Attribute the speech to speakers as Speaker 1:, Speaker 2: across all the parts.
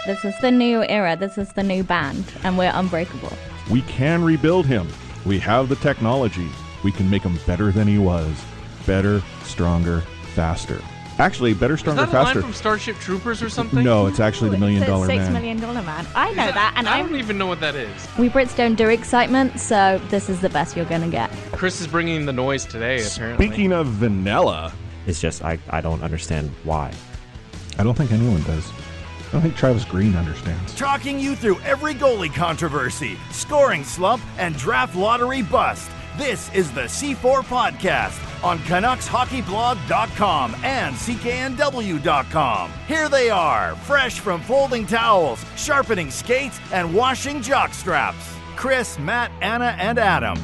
Speaker 1: This is the new era. This is the new band, and we're unbreakable.
Speaker 2: We can rebuild him. We have the technology. We can make him better than he was. Better, stronger, faster. Actually, better, stronger,
Speaker 3: faster. Is that a
Speaker 2: faster.
Speaker 3: line from Starship Troopers or something?
Speaker 2: No, it's actually the $1 Million Man.
Speaker 1: $6 Million Man. I know that, and
Speaker 3: I don't even know what that is.
Speaker 1: We Brits don't do excitement, so this is the best you're gonna get.
Speaker 3: Chris is bringing the noise today, apparently.
Speaker 2: Speaking of vanilla,
Speaker 4: it's just I don't understand why.
Speaker 2: I don't think anyone does. I don't think Travis Green understands.
Speaker 5: Talking you through every goalie controversy, scoring slump, and draft lottery bust. This is the C4 Podcast on CanucksHockeyBlog.com and CKNW.com. Here they are, fresh from folding towels, sharpening skates, and washing jock straps. Chris, Matt, Anna, and Adam.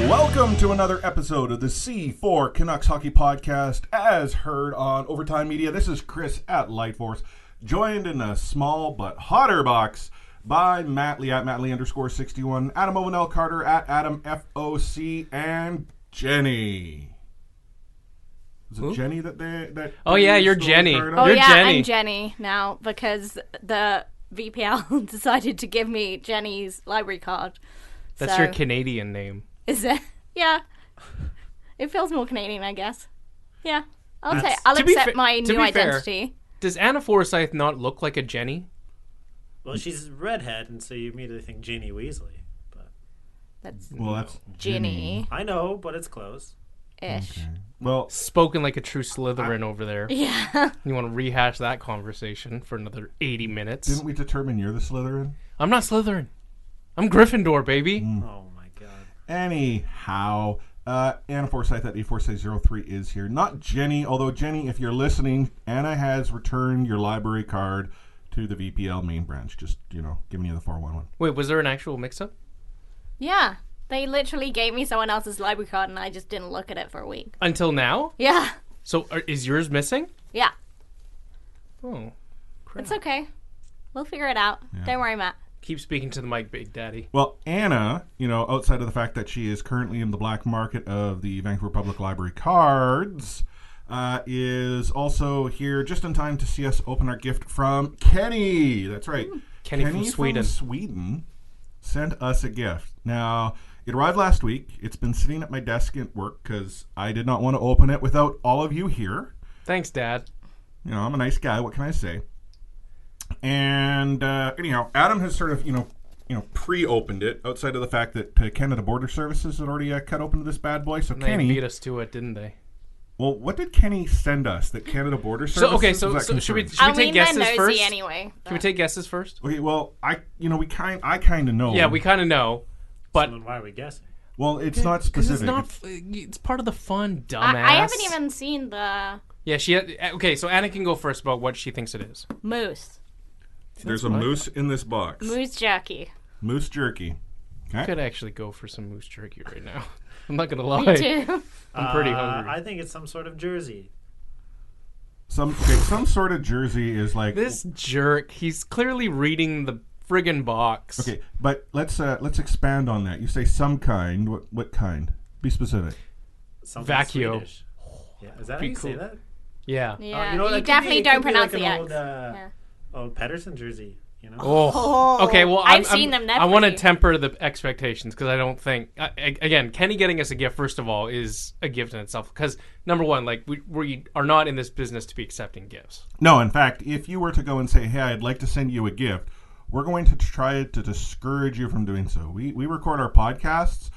Speaker 2: Welcome to another episode of the C4 Canucks Hockey Podcast, as heard on Overtime Media. This is Chris at Lightforce, joined in a small but hotter box by Matt Lee at MattLee_61, Adam Owenell Carter at AdamFOC, and Jenny. Is it Jenny that
Speaker 3: Oh yeah, you're Jenny.
Speaker 1: Oh
Speaker 3: you're
Speaker 1: yeah,
Speaker 3: Jenny.
Speaker 1: I'm Jenny now because the VPL decided to give me Jenny's library card.
Speaker 3: That's your Canadian name.
Speaker 1: Is it? Yeah. It feels more Canadian, I guess. Yeah. I'll
Speaker 3: To be
Speaker 1: accept
Speaker 3: fa-
Speaker 1: my
Speaker 3: to
Speaker 1: new
Speaker 3: be fair,
Speaker 1: identity.
Speaker 3: Does Anna Forsyth not look like a Jenny?
Speaker 4: Well, she's redhead, and so you immediately think Ginny Weasley. But
Speaker 1: That's Ginny.
Speaker 4: I know, but it's close.
Speaker 1: Ish.
Speaker 2: Okay. Well,
Speaker 3: Spoken like a true Slytherin over there.
Speaker 1: Yeah.
Speaker 3: You want to rehash that conversation for another 80 minutes?
Speaker 2: didn't we determine you're the Slytherin?
Speaker 3: I'm not Slytherin. I'm Gryffindor, baby.
Speaker 4: Oh my god.
Speaker 2: Anyhow, Anna Forsyth at 84603 is here. Not Jenny, although Jenny, if you're listening, Anna has returned your library card to the VPL main branch. Just, giving you the 411.
Speaker 3: Wait, was there an actual mix-up?
Speaker 1: Yeah. They literally gave me someone else's library card and I just didn't look at it for a week.
Speaker 3: Until now?
Speaker 1: Yeah.
Speaker 3: So is yours missing?
Speaker 1: Yeah.
Speaker 3: Oh, crap.
Speaker 1: It's okay. We'll figure it out.
Speaker 2: Yeah.
Speaker 1: Don't worry, Matt.
Speaker 3: Keep speaking to the mic, Big Daddy.
Speaker 2: Well, Anna, outside of the fact that she is currently in the black market of the Vancouver Public Library cards, is also here just in time to see us open our gift from Kenny. That's right.
Speaker 3: Kenny from Sweden.
Speaker 2: Sweden sent us a gift. Now, it arrived last week. It's been sitting at my desk at work because I did not want to open it without all of you here.
Speaker 3: Thanks, Dad.
Speaker 2: I'm a nice guy. What can I say? And anyhow, Adam has sort of, pre-opened it outside of the fact that Canada Border Services had already cut open this bad boy. So
Speaker 3: They
Speaker 2: Kenny
Speaker 3: beat us to it, didn't they?
Speaker 2: Well, what did Kenny send us that Canada Border Services?
Speaker 3: So should we
Speaker 1: I
Speaker 3: take
Speaker 1: mean,
Speaker 3: guesses
Speaker 1: they're nosy
Speaker 3: first?
Speaker 1: anyway.
Speaker 3: Can we take guesses first?
Speaker 2: Okay, well, I kind of know.
Speaker 3: Yeah, we kind of know, but
Speaker 4: So then why are we guessing?
Speaker 2: Well, it's not
Speaker 3: because
Speaker 2: specific.
Speaker 3: it's part of the fun, dumbass.
Speaker 1: I haven't even seen the
Speaker 3: Yeah, okay, so Anna can go first about what she thinks it is.
Speaker 1: moose.
Speaker 2: There's a moose in this box.
Speaker 1: Moose jerky.
Speaker 2: Moose jerky.
Speaker 3: I
Speaker 2: Okay.
Speaker 3: could actually go for some moose jerky right now. I'm not gonna lie.
Speaker 1: Me too.
Speaker 3: I'm pretty hungry.
Speaker 4: I think it's some sort of jersey.
Speaker 2: Some sort of jersey is like
Speaker 3: This jerk, he's clearly reading the friggin' box.
Speaker 2: Okay, but let's expand on that. You say some kind. What kind? Be specific.
Speaker 4: Something
Speaker 3: Vacuo.
Speaker 4: Swedish. Yeah, is that how
Speaker 3: Pretty
Speaker 4: you say
Speaker 3: cool.
Speaker 4: that?
Speaker 3: Yeah.
Speaker 1: Yeah,
Speaker 4: that
Speaker 1: you
Speaker 4: could
Speaker 1: definitely
Speaker 4: be- it
Speaker 1: don't
Speaker 4: could be
Speaker 1: pronounce
Speaker 4: like
Speaker 1: the
Speaker 4: an
Speaker 1: X.
Speaker 4: old,
Speaker 1: Yeah.
Speaker 4: Pedersen jersey,
Speaker 3: Oh. Okay. Well,
Speaker 1: I've seen them
Speaker 3: I want to
Speaker 1: definitely.
Speaker 3: temper the expectations because I don't think. Again, Kenny getting us a gift first of all is a gift in itself. Because number one, like we are not in this business to be accepting gifts.
Speaker 2: No, in fact, if you were to go and say, "Hey, I'd like to send you a gift," we're going to try to discourage you from doing so. We record our podcasts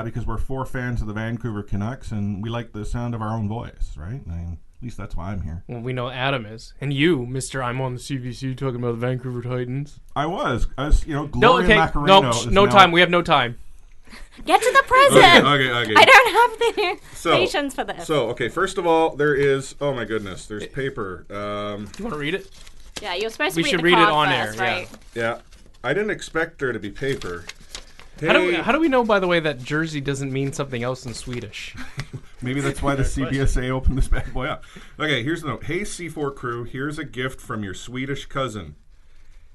Speaker 2: because we're 4 fans of the Vancouver Canucks and we like the sound of our own voice, right? I mean, at least that's why I'm here.
Speaker 3: Well, we know Adam is, and you, Mister, I'm on the CBC talking about the Vancouver Titans.
Speaker 2: I was, Gloria Macareno. is
Speaker 3: no
Speaker 2: now-
Speaker 3: time. We have no time.
Speaker 1: Get to the present.
Speaker 2: Okay.
Speaker 1: I don't have the patience for this.
Speaker 2: So, okay, first of all, there is, oh my goodness, there's paper.
Speaker 3: Do you want to read it?
Speaker 1: Yeah, you're supposed to
Speaker 3: We
Speaker 1: read
Speaker 3: should
Speaker 1: the
Speaker 3: read it
Speaker 1: card
Speaker 3: on
Speaker 1: first,
Speaker 3: air, yeah.
Speaker 1: right?
Speaker 2: Yeah, I didn't expect there to be paper.
Speaker 3: How do we know, by the way, that jersey doesn't mean something else in Swedish?
Speaker 2: Maybe that's why the CBSA opened this bad boy up. Okay, here's the note. Hey, C4 crew, here's a gift from your Swedish cousin.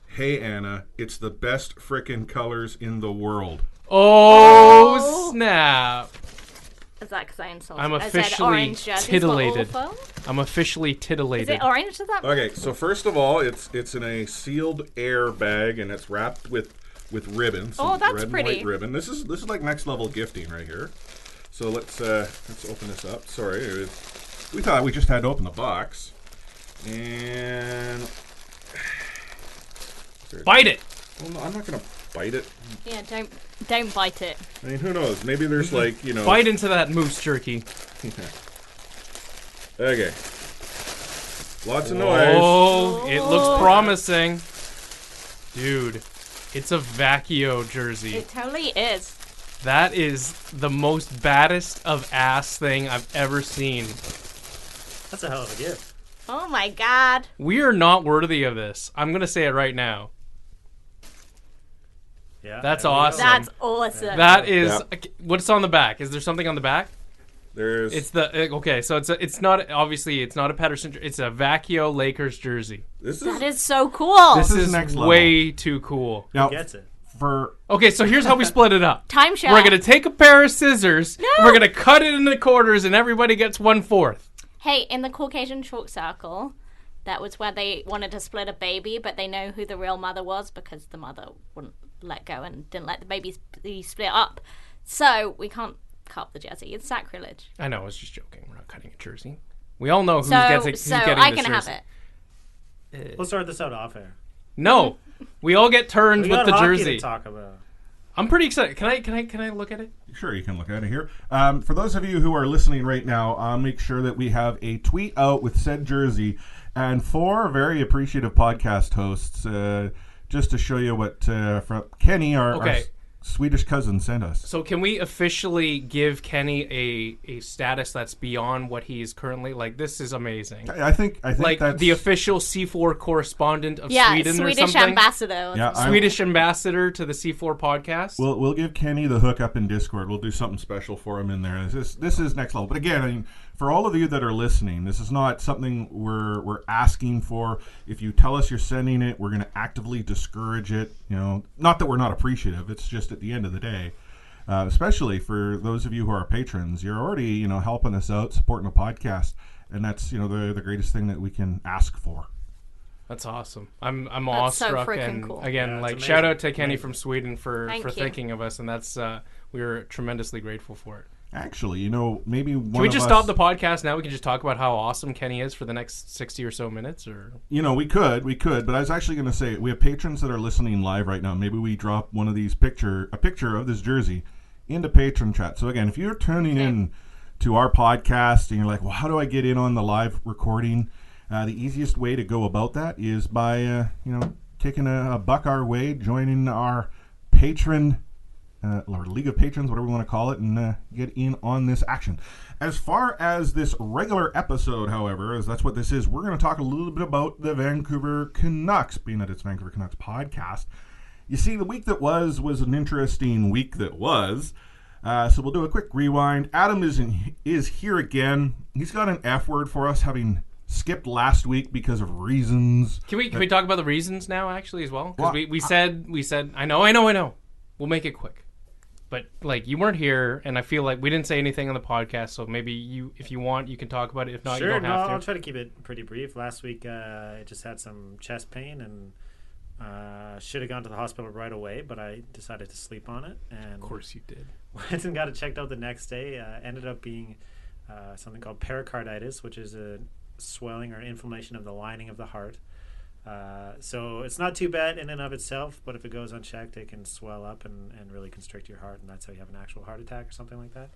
Speaker 2: Hey, Anna, it's the best frickin' colors in the world.
Speaker 3: Oh, snap.
Speaker 1: Is that because I insulted?
Speaker 3: I'm
Speaker 1: I said
Speaker 3: officially
Speaker 1: orange jerseys were
Speaker 3: titillated.
Speaker 1: awful?
Speaker 3: I'm officially titillated.
Speaker 1: Is it orange? Does that mean?
Speaker 2: Okay, so first of all, it's in a sealed air bag and it's wrapped with ribbon.
Speaker 1: Oh, that's
Speaker 2: red and
Speaker 1: pretty.
Speaker 2: white ribbon. This is like next level gifting right here. So let's open this up. Sorry, we thought we just had to open the box. And
Speaker 3: Bite it.
Speaker 2: well, no, I'm not gonna bite it.
Speaker 1: Yeah, don't bite it.
Speaker 2: I mean, who knows? Maybe there's like
Speaker 3: Bite into that moose jerky.
Speaker 2: Okay. Lots of noise.
Speaker 3: Oh, it looks promising. Dude, it's a Vacchio jersey.
Speaker 1: It totally is.
Speaker 3: That is the most baddest of ass thing I've ever seen.
Speaker 4: That's a hell of a gift.
Speaker 1: Oh my god.
Speaker 3: We are not worthy of this. I'm going to say it right now.
Speaker 4: Yeah,
Speaker 3: That's
Speaker 4: there we go.
Speaker 3: awesome.
Speaker 1: That's awesome.
Speaker 3: That is...
Speaker 2: Yeah.
Speaker 3: What's on the back? Is there something on the back?
Speaker 2: There's
Speaker 3: It's the... Okay, so it's not... Obviously, it's not a Pedersen... It's a Vacchio Lakers jersey.
Speaker 1: That is so cool.
Speaker 2: This
Speaker 3: This
Speaker 2: is
Speaker 3: is
Speaker 2: next level.
Speaker 3: way too cool.
Speaker 2: now
Speaker 4: Gets it.
Speaker 2: for
Speaker 3: Okay, so here's how we split it up.
Speaker 1: Timeshare.
Speaker 3: We're going to take a pair of scissors.
Speaker 1: No.
Speaker 3: We're going to cut it into quarters, and everybody gets 1/4.
Speaker 1: Hey, in the Caucasian chalk circle, that was where they wanted to split a baby, but they know who the real mother was because the mother wouldn't let go and didn't let the baby be split up. So we can't cut up the jersey. It's sacrilege.
Speaker 3: I know, I was just joking. We're not cutting a jersey. We all know who's
Speaker 1: So
Speaker 3: getting
Speaker 1: I
Speaker 3: this
Speaker 1: can have
Speaker 3: jersey.
Speaker 1: it.
Speaker 4: We'll sort this out off air.
Speaker 3: No, we all get turns
Speaker 4: We
Speaker 3: with
Speaker 4: got
Speaker 3: the
Speaker 4: hockey
Speaker 3: jersey.
Speaker 4: to talk about.
Speaker 3: I'm pretty excited. Can I look at it?
Speaker 2: Sure, you can look at it here. For those of you who are listening right now, I'll make sure that we have a tweet out with said jersey and 4 very appreciative podcast hosts just to show you what from Kenny, our
Speaker 3: Okay.
Speaker 2: Swedish cousin, sent us.
Speaker 3: So can we officially give Kenny a status that's beyond what he is currently? Like, this is amazing.
Speaker 2: I think
Speaker 3: Like
Speaker 2: that's
Speaker 3: the official C4 correspondent of
Speaker 1: Yeah,
Speaker 3: Sweden or
Speaker 1: Swedish
Speaker 3: something.
Speaker 1: ambassador.
Speaker 2: Yeah,
Speaker 3: Swedish ambassador to the C4 podcast.
Speaker 2: We'll give Kenny the hookup in Discord. We'll do something special for him in there. This is next level. But again, I mean, for all of you that are listening, this is not something we're asking for. If you tell us you're sending it, we're going to actively discourage it. Not that we're not appreciative. It's just at the end of the day, especially for those of you who are patrons, you're already helping us out, supporting the podcast, and that's the greatest thing that we can ask for.
Speaker 3: That's awesome. I'm
Speaker 1: That's so
Speaker 3: awestruck,
Speaker 1: freaking
Speaker 3: and
Speaker 1: cool.
Speaker 3: again,
Speaker 4: Yeah, it's
Speaker 3: like
Speaker 4: amazing.
Speaker 3: shout out to Kenny
Speaker 4: Amazing.
Speaker 3: from Sweden for
Speaker 1: Thank you.
Speaker 3: thinking of us, and that's we're tremendously grateful for it.
Speaker 2: Actually, maybe one
Speaker 3: Can we
Speaker 2: of
Speaker 3: just
Speaker 2: us,
Speaker 3: stop the podcast now? We can just talk about how awesome Kenny is for the next 60 or so minutes, or
Speaker 2: we could, but I was actually going to say we have patrons that are listening live right now. Maybe we drop one of these a picture of this jersey into patron chat. So again, if you're tuning in to our podcast and you're like, well, how do I get in on the live recording? The easiest way to go about that is by taking a buck our way, joining our patron or League of Patrons, whatever we want to call it, and get in on this action. As far as this regular episode, however, as that's what this is, we're going to talk a little bit about the Vancouver Canucks, being that it's Vancouver Canucks podcast. You see, the week that was an interesting week that was. So we'll do a quick rewind. Adam is here again. He's got an F word for us, having skipped last week because of reasons.
Speaker 3: can we talk about the reasons now, actually, as well? Because
Speaker 2: Well,
Speaker 3: we said I know. We'll make it quick. But like you weren't here, and I feel like we didn't say anything on the podcast. So maybe if you want, you can talk about it. If not,
Speaker 4: Sure,
Speaker 3: you don't have
Speaker 4: I'll
Speaker 3: to.
Speaker 4: try to keep it pretty brief. Last week, I just had some chest pain and should have gone to the hospital right away, but I decided to sleep on it. And
Speaker 3: Of course you did.
Speaker 4: went and got it checked out the next day. Ended up being something called pericarditis, which is a swelling or inflammation of the lining of the heart. So it's not too bad in and of itself, but if it goes unchecked, it can swell up and really constrict your heart, and that's how you have an actual heart attack or something like that.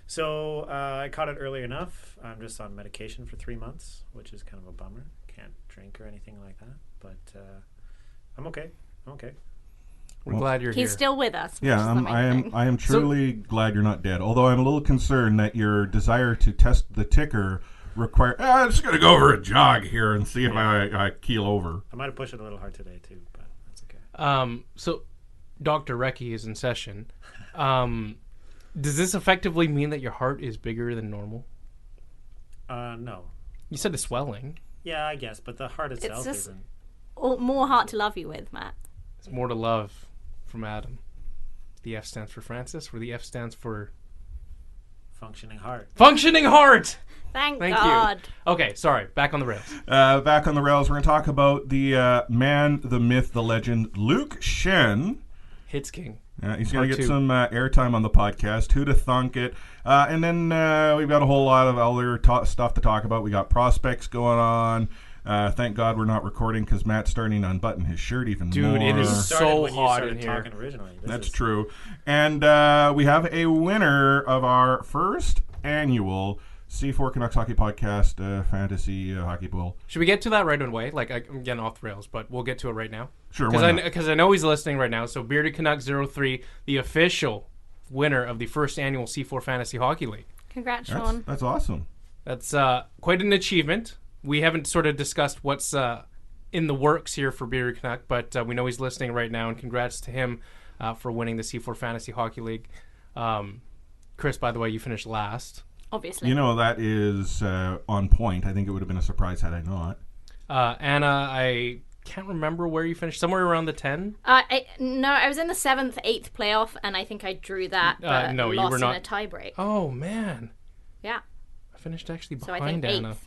Speaker 4: So I caught it early enough. I'm just on medication for 3 months, which is kind of a bummer. Can't drink or anything like that, but I'm okay.
Speaker 3: We're glad you're here.
Speaker 1: He's still with us. which
Speaker 2: Yeah,
Speaker 1: is the main thing.
Speaker 2: I am truly glad you're not dead. Although I'm a little concerned that your desire to test the ticker require. I'm just gonna go over a jog here and see if I keel over.
Speaker 4: I might have pushed it a little hard today too, but that's okay.
Speaker 3: So Dr. Recchi is in session. Does this effectively mean that your heart is bigger than normal?
Speaker 4: No.
Speaker 3: You said a swelling.
Speaker 4: Yeah, I guess, but the heart itself
Speaker 1: just-
Speaker 4: isn't.
Speaker 1: More heart to love you with, Matt.
Speaker 3: It's more to love from Adam. The F stands for Francis, or the F stands for
Speaker 4: Functioning heart.
Speaker 3: Functioning heart!
Speaker 1: Thank
Speaker 3: Thank
Speaker 1: God.
Speaker 3: you. Okay, sorry. Back on the rails.
Speaker 2: Back on the rails, we're going to talk about the man, the myth, the legend, Luke Schenn.
Speaker 3: Hits King.
Speaker 2: He's going to
Speaker 3: Part
Speaker 2: get
Speaker 3: two.
Speaker 2: some airtime on the podcast. Who to thunk it? And then we've got a whole lot of other stuff to talk about. We got prospects going on. Thank God we're not recording because Matt's starting to unbutton his shirt even more.
Speaker 3: Dude, it is
Speaker 4: You started
Speaker 3: so
Speaker 4: when you
Speaker 3: hot
Speaker 4: started
Speaker 3: in here.
Speaker 4: talking originally.
Speaker 2: That's true. And we have a winner of our first annual C4 Canucks Hockey Podcast Fantasy Hockey Bowl.
Speaker 3: Should we get to that right away? Like, I'm getting off the rails, but we'll get to it right now.
Speaker 2: Sure, why not?
Speaker 3: Because I know he's listening right now. So, Bearded Canuck 03, the official winner of the first annual C4 Fantasy Hockey League.
Speaker 1: Congrats, Sean.
Speaker 2: That's awesome.
Speaker 3: That's quite an achievement. We haven't sort of discussed what's in the works here for Bearded Canuck, but we know he's listening right now, and congrats to him for winning the C4 Fantasy Hockey League. Chris, by the way, you finished last.
Speaker 1: Obviously.
Speaker 2: You know, that is on point. I think it would have been a surprise had I not.
Speaker 3: Anna, I can't remember where you finished. Somewhere around the 10?
Speaker 1: No, I was in the 7th, 8th playoff, and I think I drew that, but
Speaker 3: no, you
Speaker 1: lost
Speaker 3: were not.
Speaker 1: in a tiebreak.
Speaker 3: Oh, man.
Speaker 1: Yeah.
Speaker 3: I finished actually
Speaker 1: So I think
Speaker 3: behind Anna.
Speaker 1: 8th.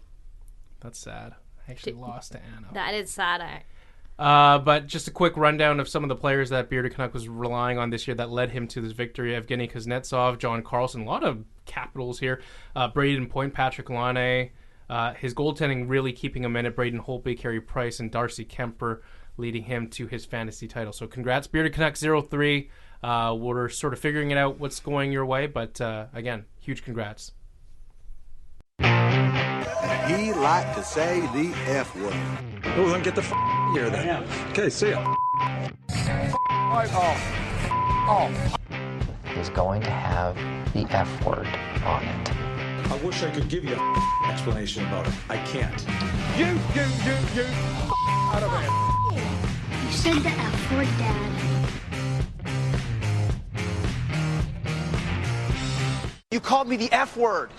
Speaker 3: That's sad. I actually lost to Anna.
Speaker 1: That is sad.
Speaker 3: But just a quick rundown of some of the players that Bearded Canuck was relying on this year that led him to this victory. Evgeny Kuznetsov, John Carlson, a lot of capitals here. Braden Point, Patrick Laine. His goaltending really keeping him in it. Braden Holtby, Carey Price, and Darcy Kemper leading him to his fantasy title. So congrats, Bearded Canuck 03. We're sort of figuring it out what's going your way, but again, huge congrats.
Speaker 6: He liked to say the F word.
Speaker 7: Oh, then get the here then. Okay, see ya.
Speaker 8: Is going to have the F word on it.
Speaker 7: I wish I could give you an explanation about it. I can't. You, out of here.
Speaker 9: You said the F word, Dad.
Speaker 6: You called me the F word.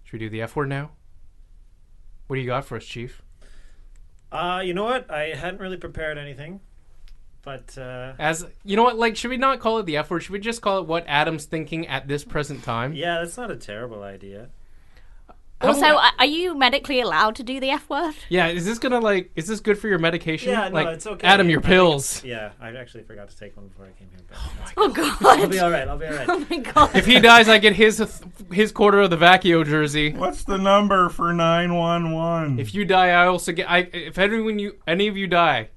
Speaker 3: Should we do the F word now? What do you got for us, Chief?
Speaker 4: You know what? I hadn't really prepared anything, but
Speaker 3: As you know what, like, should we not call it the F word? Should we just call it what Adam's thinking at this present time?
Speaker 4: yeah, that's not a terrible idea.
Speaker 1: Also, are you medically allowed to do the F word?
Speaker 3: Yeah, is this good for your medication?
Speaker 4: Yeah, no,
Speaker 3: like,
Speaker 4: it's okay.
Speaker 3: Adam, your
Speaker 4: I think
Speaker 3: pills.
Speaker 4: yeah, I actually forgot to take one before I came here. But
Speaker 1: Oh, God.
Speaker 4: I'll be all right. I'll be all right.
Speaker 1: Oh, my God.
Speaker 3: If he dies, I get his quarter of the Vacchio jersey.
Speaker 2: What's the number for 911?
Speaker 3: If you die, I also get. If any of you die,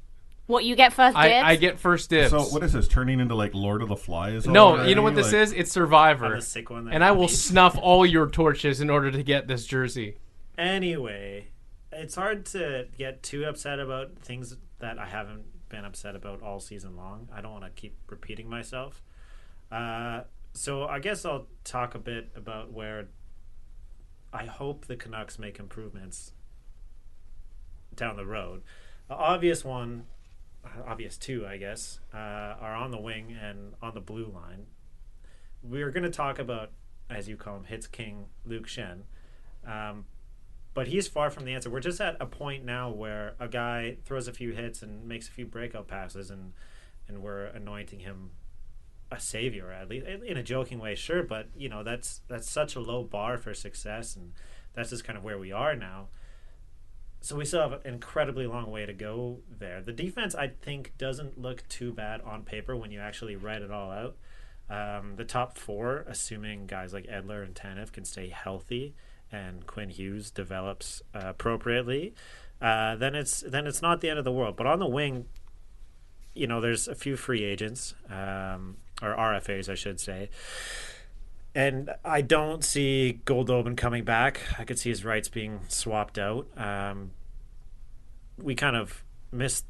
Speaker 1: What, you get first dibs?
Speaker 3: I get first dibs.
Speaker 2: So what is this, turning into like Lord of the Flies?
Speaker 3: No,
Speaker 2: already?
Speaker 3: you know what this is? It's Survivor,
Speaker 4: I'm the sick one.
Speaker 3: and I will snuff all your torches in order to get this jersey.
Speaker 4: Anyway, it's hard to get too upset about things that I haven't been upset about all season long. I don't want to keep repeating myself. So I guess I'll talk a bit about where I hope the Canucks make improvements down the road. The obvious two, I guess, are on the wing and on the blue line. We're going to talk about, as you call him, Hits King, Luke Schenn. But he's far from the answer. We're just at a point now where a guy throws a few hits and makes a few breakout passes, and we're anointing him a savior, at least in a joking way, sure. But you know, that's such a low bar for success, and that's just kind of where we are now. So we still have an incredibly long way to go there. The defense, I think, doesn't look too bad on paper when you actually write it all out. The top four, assuming guys like Edler and Tanev can stay healthy and Quinn Hughes develops appropriately, then it's not the end of the world. But on the wing, you know, there's a few free agents, or RFAs, I should say. And I don't see Goldobin coming back. I could see his rights being swapped out. We kind of missed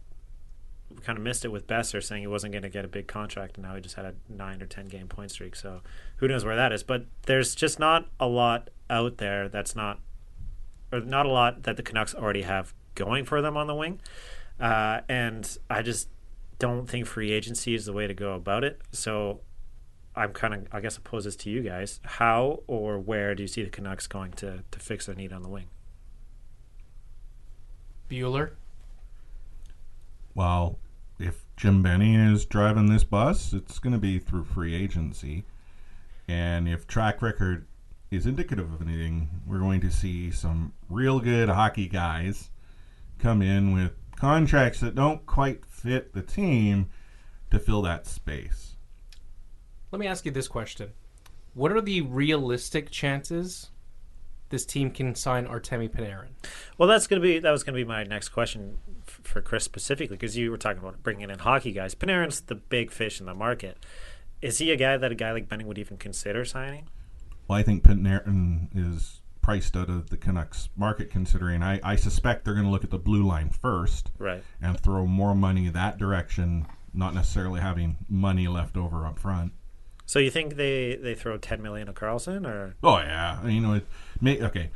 Speaker 4: it with Besser saying he wasn't going to get a big contract, and now he just had a 9 or 10 game point streak. So who knows where that is? But there's just not a lot out there not a lot that the Canucks already have going for them on the wing. And I just don't think free agency is the way to go about it. So I'm I guess, I'll pose this to you guys. How or where do you see the Canucks going to fix their need on the wing?
Speaker 3: Bueller.
Speaker 2: Well, if Jim Benny is driving this bus, it's going to be through free agency. And if track record is indicative of anything, we're going to see some real good hockey guys come in with contracts that don't quite fit the team to fill that space.
Speaker 3: Let me ask you this question. What are the realistic chances this team can sign Artemi Panarin?
Speaker 4: Well, that was gonna be my next question for Chris specifically, because you were talking about bringing in hockey guys. Panarin's the big fish in the market. Is he a guy that a guy like Benning would even consider signing?
Speaker 2: Well, I think Panarin is priced out of the Canucks market, considering I suspect they're going to look at the blue line first,
Speaker 4: right,
Speaker 2: and throw more money that direction, not necessarily having money left over up front.
Speaker 4: So you think they throw $10 million at Karlsson, or?
Speaker 2: Oh yeah, okay.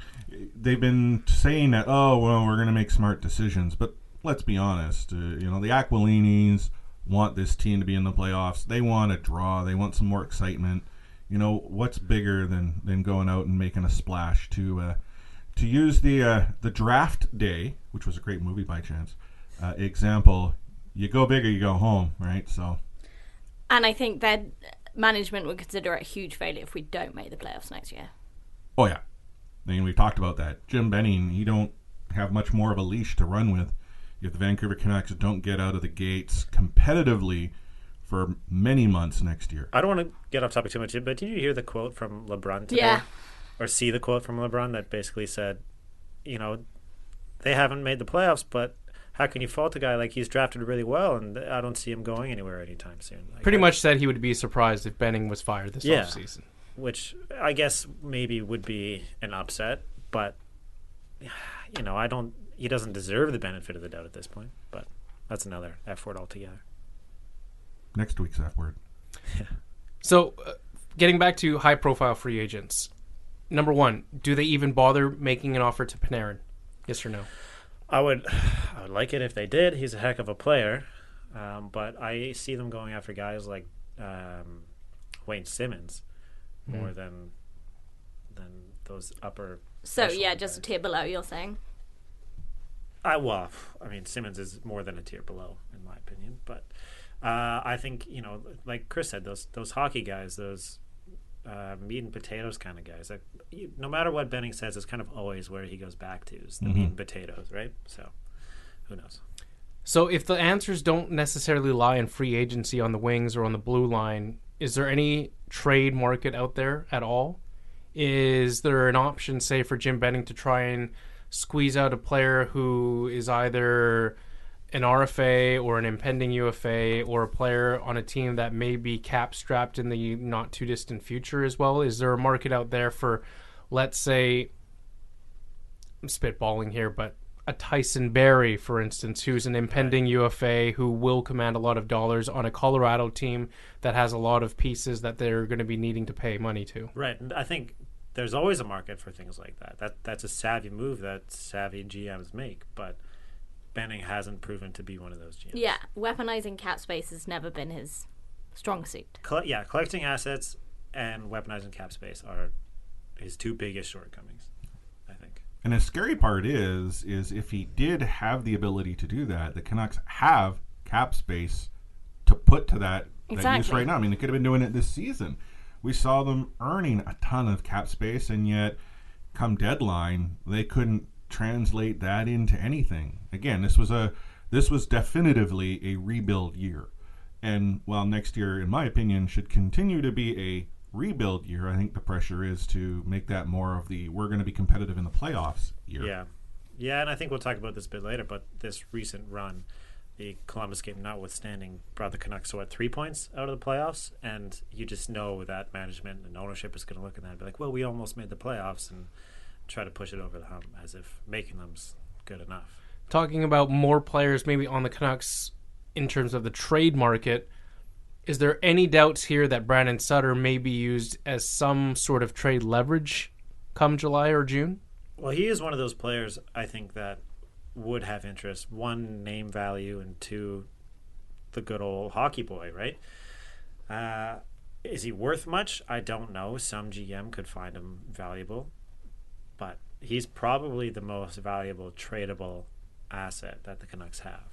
Speaker 2: They've been saying that, we're going to make smart decisions, but let's be honest. The Aquilinis want this team to be in the playoffs. They want a draw. They want some more excitement. What's bigger than going out and making a splash to use the draft day, which was a great movie by chance, example. You go big or you go home, right? So,
Speaker 1: and I think that management would consider it a huge failure if we don't make the playoffs next year.
Speaker 2: Oh yeah, we've talked about that. Jim Benning, he don't have much more of a leash to run with if the Vancouver Canucks don't get out of the gates competitively for many months next year.
Speaker 4: I don't want to get off topic too much, but did you hear the quote from LeBron today?
Speaker 1: Yeah.
Speaker 4: Or see the quote from LeBron that basically said, they haven't made the playoffs, but how can you fault a guy like he's drafted really well, and I don't see him going anywhere anytime soon.
Speaker 3: Pretty much said he would be surprised if Benning was fired this offseason.
Speaker 4: Which I guess maybe would be an upset, but he doesn't deserve the benefit of the doubt at this point, but that's another F word altogether.
Speaker 2: Next week's F word.
Speaker 4: Yeah.
Speaker 3: So, getting back to high-profile free agents, number one, do they even bother making an offer to Panarin? Yes or no?
Speaker 4: I would like it if they did. He's a heck of a player, but I see them going after guys like Wayne Simmons more than those upper.
Speaker 1: So yeah, just a tier below. You're saying?
Speaker 4: Simmons is more than a tier below in my opinion, but I think like Chris said, those hockey guys, those meat and potatoes kind of guys. No matter what Benning says, it's kind of always where he goes back to is the meat and potatoes, right? So, who knows?
Speaker 3: So, if the answers don't necessarily lie in free agency on the wings or on the blue line, is there any trade market out there at all? Is there an option, say, for Jim Benning to try and squeeze out a player who is either an RFA or an impending UFA, or a player on a team that may be cap strapped in the not too distant future as well? Is there a market out there for, let's say, I'm spitballing here, but a Tyson Barrie, for instance, who's an impending UFA who will command a lot of dollars on a Colorado team that has a lot of pieces that they're going to be needing to pay money to?
Speaker 4: Right. And I think there's always a market for things like that. That's a savvy move that savvy GMs make, but Benning hasn't proven to be one of those GMs.
Speaker 1: Yeah, weaponizing cap space has never been his strong suit.
Speaker 4: Collecting assets and weaponizing cap space are his two biggest shortcomings, I think.
Speaker 2: And the scary part is if he did have the ability to do that, the Canucks have cap space to put to that use right now. They could have been doing it this season. We saw them earning a ton of cap space, and yet come deadline, they couldn't translate that into anything. Again, this was definitively a rebuild year, and while next year, in my opinion, should continue to be a rebuild year, I think the pressure is to make that more of the we're going to be competitive in the playoffs year.
Speaker 4: Yeah, and I think we'll talk about this a bit later, but this recent run, the Columbus game notwithstanding, brought the Canucks to 3 points out of the playoffs, and you just know that management and ownership is going to look at that and be like, well, we almost made the playoffs, and try to push it over the hump as if making them's good enough.
Speaker 3: Talking about more players maybe on the Canucks in terms of the trade market, is there any doubts here that Brandon Sutter may be used as some sort of trade leverage come July or June?
Speaker 4: Well, he is one of those players, I think, that would have interest. One, name value, and two, the good old hockey boy, right? Is he worth much? I don't know. Some GM could find him valuable. But he's probably the most valuable tradable asset that the Canucks have.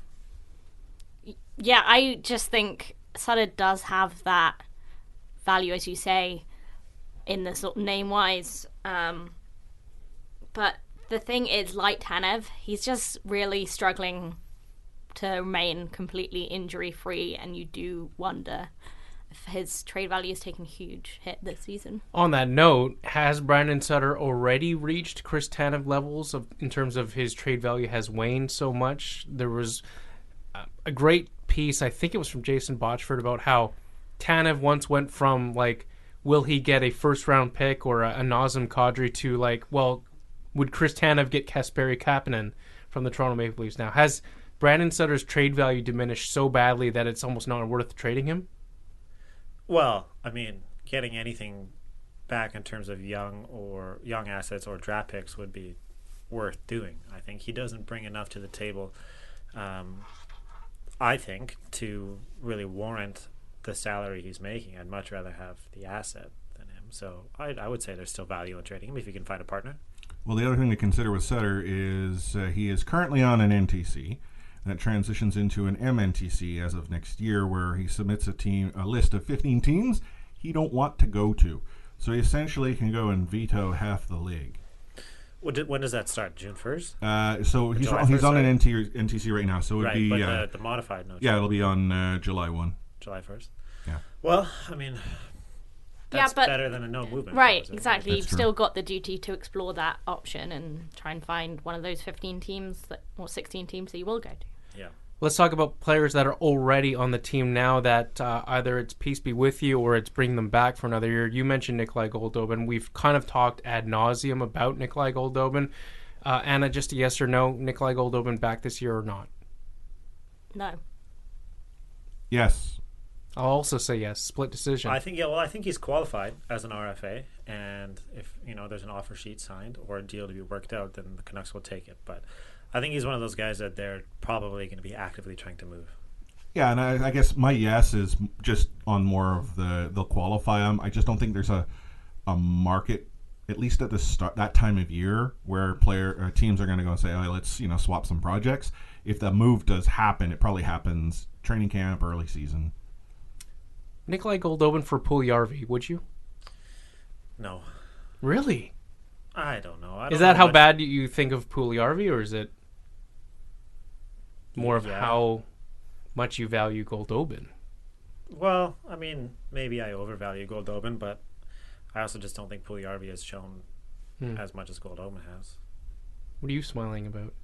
Speaker 1: Yeah, I just think Sutter does have that value, as you say, in the sort of name-wise. But the thing is, like Tanev, he's just really struggling to remain completely injury-free, and you do wonder if his trade value is taking a huge hit this season.
Speaker 3: On that note, has Brandon Sutter already reached Chris Tanev levels in terms of his trade value has waned so much? There was a great piece, I think it was from Jason Botchford, about how Tanev once went from, like, will he get a first-round pick or a Nazem Kadri to, like, well, would Chris Tanev get Kasperi Kapanen from the Toronto Maple Leafs now? Has Brandon Sutter's trade value diminished so badly that it's almost not worth trading him?
Speaker 4: Well, I mean, getting anything back in terms of young assets or draft picks would be worth doing. I think he doesn't bring enough to the table, I think, to really warrant the salary he's making. I'd much rather have the asset than him. So I would say there's still value in trading him if you can find a partner.
Speaker 2: Well, the other thing to consider with Sutter is he is currently on an NTC. That transitions into an MNTC as of next year, where he submits a list of 15 teams he don't want to go to. So he essentially can go and veto half the league.
Speaker 4: When does that start? June 1st?
Speaker 2: So he's on an NTC right now. So it would be
Speaker 4: but the modified. No,
Speaker 2: yeah, it'll be on July 1.
Speaker 4: July 1st.
Speaker 2: Yeah.
Speaker 4: Well, I mean, that's better than a no movement.
Speaker 1: Right,
Speaker 4: clause,
Speaker 1: exactly.
Speaker 2: That's
Speaker 1: You've
Speaker 2: true.
Speaker 1: still got the duty to explore that option and try and find one of those 15 teams or 16 teams that you will go to.
Speaker 4: Yeah.
Speaker 3: Let's talk about players that are already on the team now that either it's peace be with you or it's bring them back for another year. You mentioned Nikolai Goldobin. We've kind of talked ad nauseum about Nikolai Goldobin. Anna, just a yes or no, Nikolai Goldobin back this year or not?
Speaker 1: No.
Speaker 2: Yes.
Speaker 3: I'll also say yes. Split decision.
Speaker 4: I think he's qualified as an RFA, and if there's an offer sheet signed or a deal to be worked out, then the Canucks will take it. But I think he's one of those guys that they're probably going to be actively trying to move.
Speaker 2: Yeah, and I guess my yes is just on more of they'll qualify him. I just don't think there's a market, at least at the start, that time of year, where teams are going to go and say, oh, let's swap some projects. If the move does happen, it probably happens training camp, early season.
Speaker 3: Nikolai Goldobin for Puljujarvi, would you?
Speaker 4: No.
Speaker 3: Really?
Speaker 4: I don't know.
Speaker 3: Is that how bad you think of Puljujarvi, or is it more of how much you value Goldobin?
Speaker 4: Well, I mean, maybe I overvalue Goldobin, but I also just don't think Puljujarvi has shown as much as Goldobin has.
Speaker 3: What are you smiling about?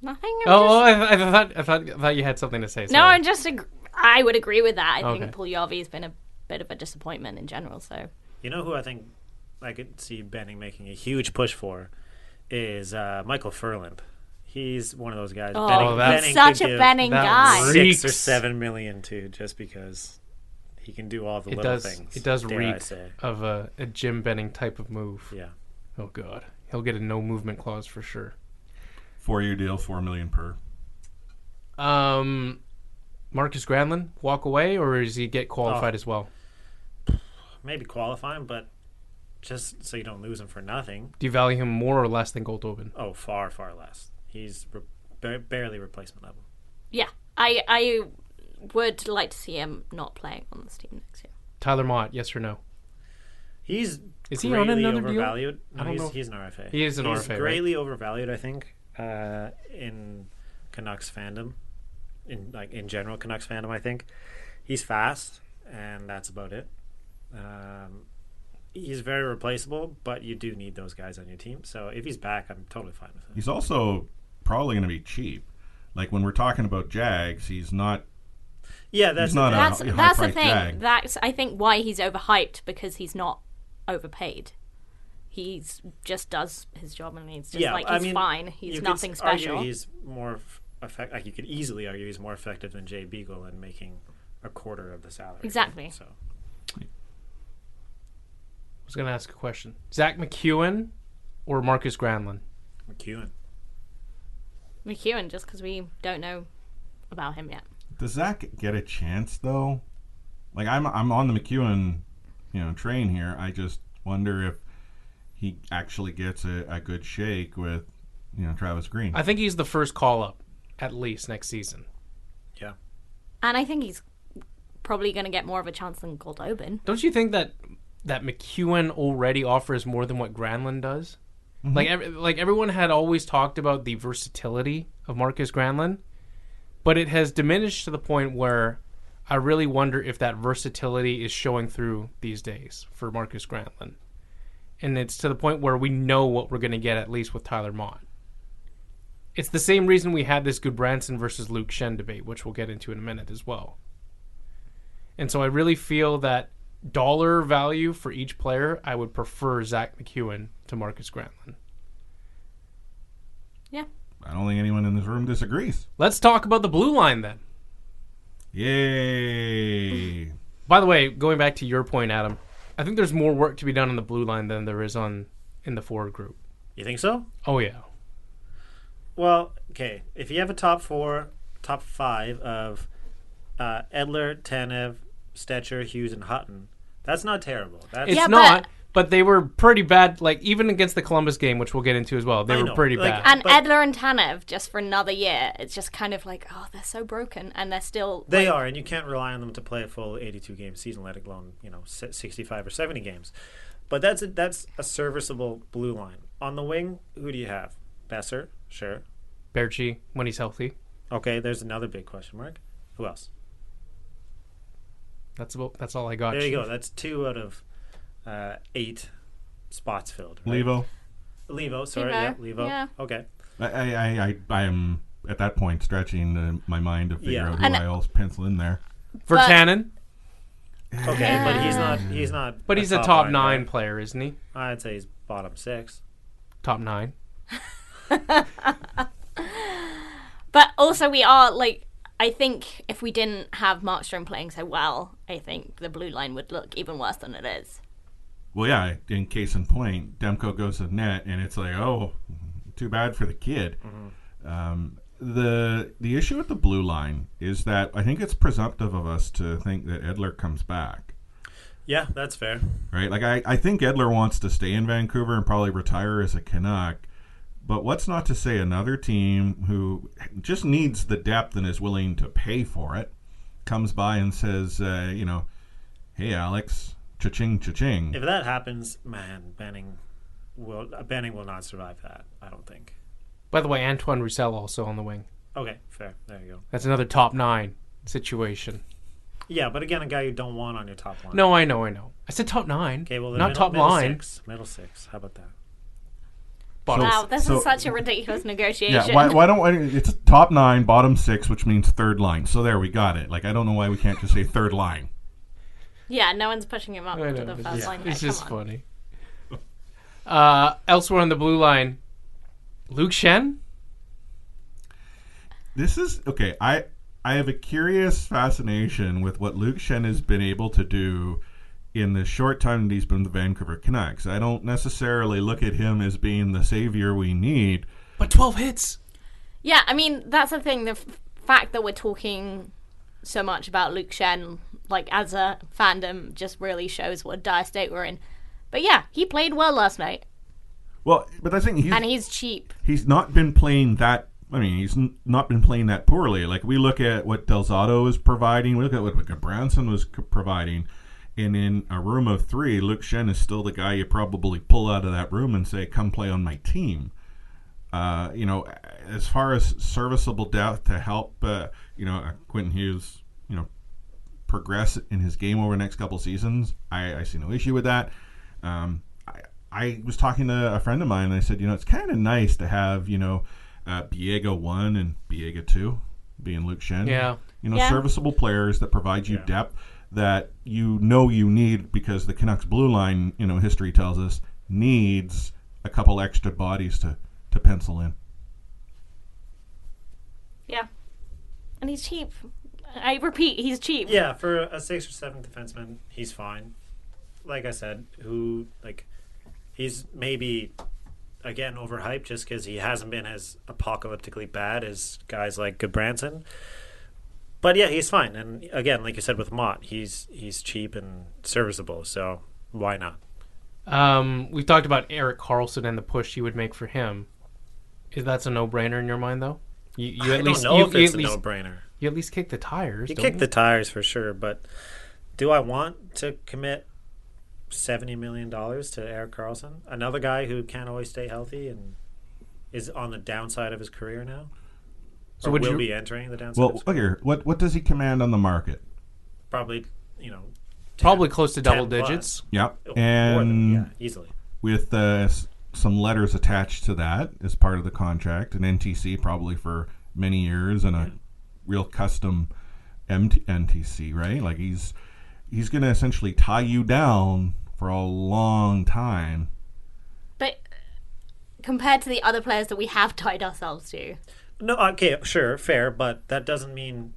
Speaker 1: Nothing.
Speaker 3: I thought you had something to say.
Speaker 1: No,
Speaker 3: Sorry.
Speaker 1: I'm just. I would agree with that. I think
Speaker 3: Okay.
Speaker 1: Puljujarvi has been a bit of a disappointment in general. So
Speaker 4: You know who I think I could see Benning making a huge push for is Michael Furland. He's one of those guys.
Speaker 1: He's such a Benning guy.
Speaker 4: 6 or 7 million too, just because he can do all the little things.
Speaker 3: It does
Speaker 4: dare I
Speaker 3: reek
Speaker 4: say.
Speaker 3: of a Jim Benning type of move.
Speaker 4: Yeah.
Speaker 3: Oh God, he'll get a no movement clause for sure.
Speaker 2: 4-year deal, $4 million per.
Speaker 3: Marcus Granlund walk away, or does he get qualified as well?
Speaker 4: Maybe qualifying, but just so you don't lose him for nothing.
Speaker 3: Do you value him more or less than Goldobin?
Speaker 4: Oh, far, far less. He's barely replacement level.
Speaker 1: yeah, I would like to see him not playing on this team next year.
Speaker 3: Tyler Mott, yes or no?
Speaker 4: Is
Speaker 3: he on another deal?
Speaker 4: overvalued? No,
Speaker 3: I don't know.
Speaker 4: he's an RFA.
Speaker 3: He is an
Speaker 4: he's
Speaker 3: RFA, right?
Speaker 4: greatly overvalued, I think, in Canucks fandom. In general Canucks fandom, I think. He's fast, and that's about it. He's very replaceable, but you do need those guys on your team. So if he's back, I'm totally fine with him.
Speaker 2: He's also probably going to be cheap. Like when we're talking about Jags, he's not.
Speaker 4: Yeah, that's
Speaker 2: not
Speaker 1: That's
Speaker 2: a
Speaker 1: the
Speaker 2: high-priced
Speaker 1: thing.
Speaker 2: Jag.
Speaker 1: That's I think why he's overhyped, because he's not overpaid. He's just does his job, and he's just he's fine. He's nothing special.
Speaker 4: Argue he's more effective. Like you could easily argue he's more effective than Jay Beagle in making a quarter of the salary.
Speaker 1: Exactly.
Speaker 4: So
Speaker 3: I was going to ask a question. Zach McEwen or Marcus Granlund?
Speaker 4: McEwen,
Speaker 1: just because we don't know about him yet.
Speaker 2: Does Zach get a chance though? Like I'm on the McEwen, train here. I just wonder if he actually gets a good shake with, Travis Green.
Speaker 3: I think he's the first call up, at least next season.
Speaker 4: Yeah.
Speaker 1: And I think he's probably going to get more of a chance than Goldobin.
Speaker 3: Don't you think that that McEwen already offers more than what Granlund does. Like everyone had always talked about the versatility of Marcus Granlund, but it has diminished to the point where I really wonder if that versatility is showing through these days for Marcus Granlund. And it's to the point where we know what we're going to get, at least with Tyler Mott. It's the same reason we had this Goodbranson versus Luke Schenn debate, which we'll get into in a minute as well. And so I really feel that dollar value for each player, I would prefer Zach McEwen to Marcus Granlund.
Speaker 1: Yeah.
Speaker 2: I don't think anyone in this room disagrees.
Speaker 3: Let's talk about the blue line then.
Speaker 2: Yay.
Speaker 3: By the way, going back to your point, Adam, I think there's more work to be done on the blue line than there is in the forward group.
Speaker 4: You think so?
Speaker 3: Oh, yeah.
Speaker 4: Well, okay. If you have a top 5 of Edler, Tanev, Stetcher, Hughes, and Hutton, that's not terrible.
Speaker 3: It's not, but they were pretty bad. Like, even against the Columbus game, which we'll get into as well, they were pretty bad.
Speaker 1: And Edler and Tanev, just for another year, it's just kind of like, oh, they're so broken, and they're still...
Speaker 4: They are, and you can't rely on them to play a full 82-game season, let alone 65 or 70 games. But that's a serviceable blue line. On the wing, who do you have? Besser, sure.
Speaker 3: Berchi, when he's healthy.
Speaker 4: Okay, there's another big question mark. Who else?
Speaker 3: That's all I got.
Speaker 4: There you go. That's 2 out of 8 spots filled. Right? Levo, sorry. Levo. Yeah. Okay.
Speaker 2: I am at that point stretching my mind to figure out who I else pencil in there.
Speaker 3: For Tannen?
Speaker 4: Okay, but he's not.
Speaker 3: But he's a top 9 player, isn't he?
Speaker 4: I'd say he's bottom 6.
Speaker 3: Top 9.
Speaker 1: But also we are, like, I think if we didn't have Markstrom playing so well, I think the blue line would look even worse than it is.
Speaker 2: Well, yeah, in case in point, Demko goes to net, and it's like, oh, too bad for the kid. Mm-hmm. The issue with the blue line is that I think it's presumptive of us to think that Edler comes back.
Speaker 4: Yeah, that's fair.
Speaker 2: Right? Like, I think Edler wants to stay in Vancouver and probably retire as a Canuck. But what's not to say another team who just needs the depth and is willing to pay for it comes by and says, hey, Alex, cha-ching, cha-ching.
Speaker 4: If that happens, man, Benning will not survive that, I don't think.
Speaker 3: By the way, Antoine Roussel also on the wing.
Speaker 4: Okay, fair. There you go.
Speaker 3: That's another top 9 situation.
Speaker 4: Yeah, but again, a guy you don't want on your top line.
Speaker 3: No, I know. I said top 9.
Speaker 4: Okay, well,
Speaker 3: not top line.
Speaker 4: Middle 6. How about that?
Speaker 1: Wow, this is such a ridiculous negotiation.
Speaker 2: Yeah, why don't it's top 9, bottom 6, which means third line. So there, we got it. Like, I don't know why we can't just say third line.
Speaker 1: Yeah, no one's pushing him up to the first line.
Speaker 3: It's just funny. Elsewhere on the blue line, Luke Schenn?
Speaker 2: This is, okay, I have a curious fascination with what Luke Schenn has been able to do in the short time that he's been the Vancouver Canucks. I don't necessarily look at him as being the savior we need.
Speaker 3: But 12 hits.
Speaker 1: Yeah, I mean, that's the thing. The fact that we're talking so much about Luke Schenn, like, as a fandom, just really shows what a dire state we're in. But yeah, he played well last night.
Speaker 2: Well, but I think
Speaker 1: he's cheap.
Speaker 2: He's not been playing that. I mean, he's not been playing that poorly. Like, we look at what Del Zotto is providing. We look at what Branson was providing. And in a room of 3, Luke Schenn is still the guy you probably pull out of that room and say, come play on my team. As far as serviceable depth to help, Quentin Hughes, progress in his game over the next couple seasons, I see no issue with that. I was talking to a friend of mine, and I said, it's kind of nice to have, Biega 1 and Biega 2 being Luke Schenn.
Speaker 3: Yeah.
Speaker 2: Serviceable players that provide you depth that you need, because the Canucks blue line, history tells us, needs a couple extra bodies to pencil in.
Speaker 1: Yeah. And he's cheap. I repeat, he's cheap.
Speaker 4: Yeah, for a 6th or 7th defenseman, he's fine. Like I said, he's maybe, again, overhyped just because he hasn't been as apocalyptically bad as guys like Goodbranson. But yeah, he's fine. And again, like you said with Mott, he's cheap and serviceable, so why not?
Speaker 3: We've talked about Erik Karlsson and the push you would make for him. Is that a no-brainer in your mind, though?
Speaker 4: I don't know if it's a no-brainer.
Speaker 3: You at least kick the tires.
Speaker 4: You kick the tires for sure, but do I want to commit $70 million to Erik Karlsson, another guy who can't always stay healthy and is on the downside of his career now.
Speaker 3: So
Speaker 4: or
Speaker 3: would
Speaker 4: will
Speaker 3: you
Speaker 4: be entering the downside.
Speaker 2: Well, look here. What does he command on the market?
Speaker 4: Probably, 10,
Speaker 3: close to double
Speaker 4: 10 plus.
Speaker 3: digits.
Speaker 2: Yep.
Speaker 4: More
Speaker 2: And
Speaker 4: than, easily.
Speaker 2: with some letters attached to that as part of the contract, an NTC probably for many years, and a real custom NTC, right? Like he's going to essentially tie you down for a long time.
Speaker 1: But compared to the other players that we have tied ourselves to.
Speaker 4: No, okay, sure, fair, but that doesn't mean,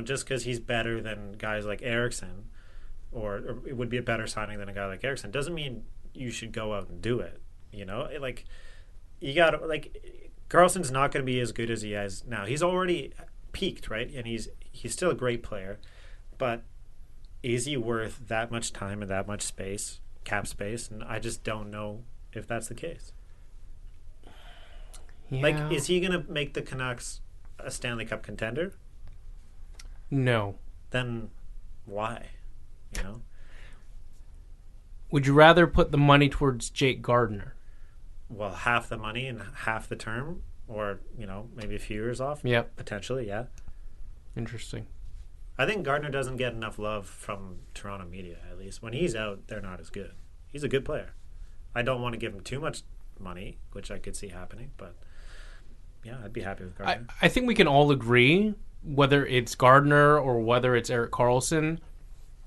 Speaker 4: just because he's better than guys like Eriksson, or it would be a better signing than a guy like Eriksson, doesn't mean you should go out and do it. Like you got to Karlsson's not going to be as good as he is now. He's already peaked, right? And he's still a great player, but is he worth that much time and that much space, cap space? And I just don't know if that's the case.
Speaker 3: Yeah.
Speaker 4: Is he going to make the Canucks a Stanley Cup contender?
Speaker 3: No.
Speaker 4: Then why?
Speaker 3: Would you rather put the money towards Jake Gardiner?
Speaker 4: Well, half the money and half the term, or maybe a few years off.
Speaker 3: Yep.
Speaker 4: Potentially, yeah.
Speaker 3: Interesting.
Speaker 4: I think Gardner doesn't get enough love from Toronto media. At least when he's out, they're not as good. He's a good player. I don't want to give him too much money, which I could see happening, but yeah, I'd be happy with Gardner.
Speaker 3: I think we can all agree, whether it's Gardner or whether it's Erik Karlsson,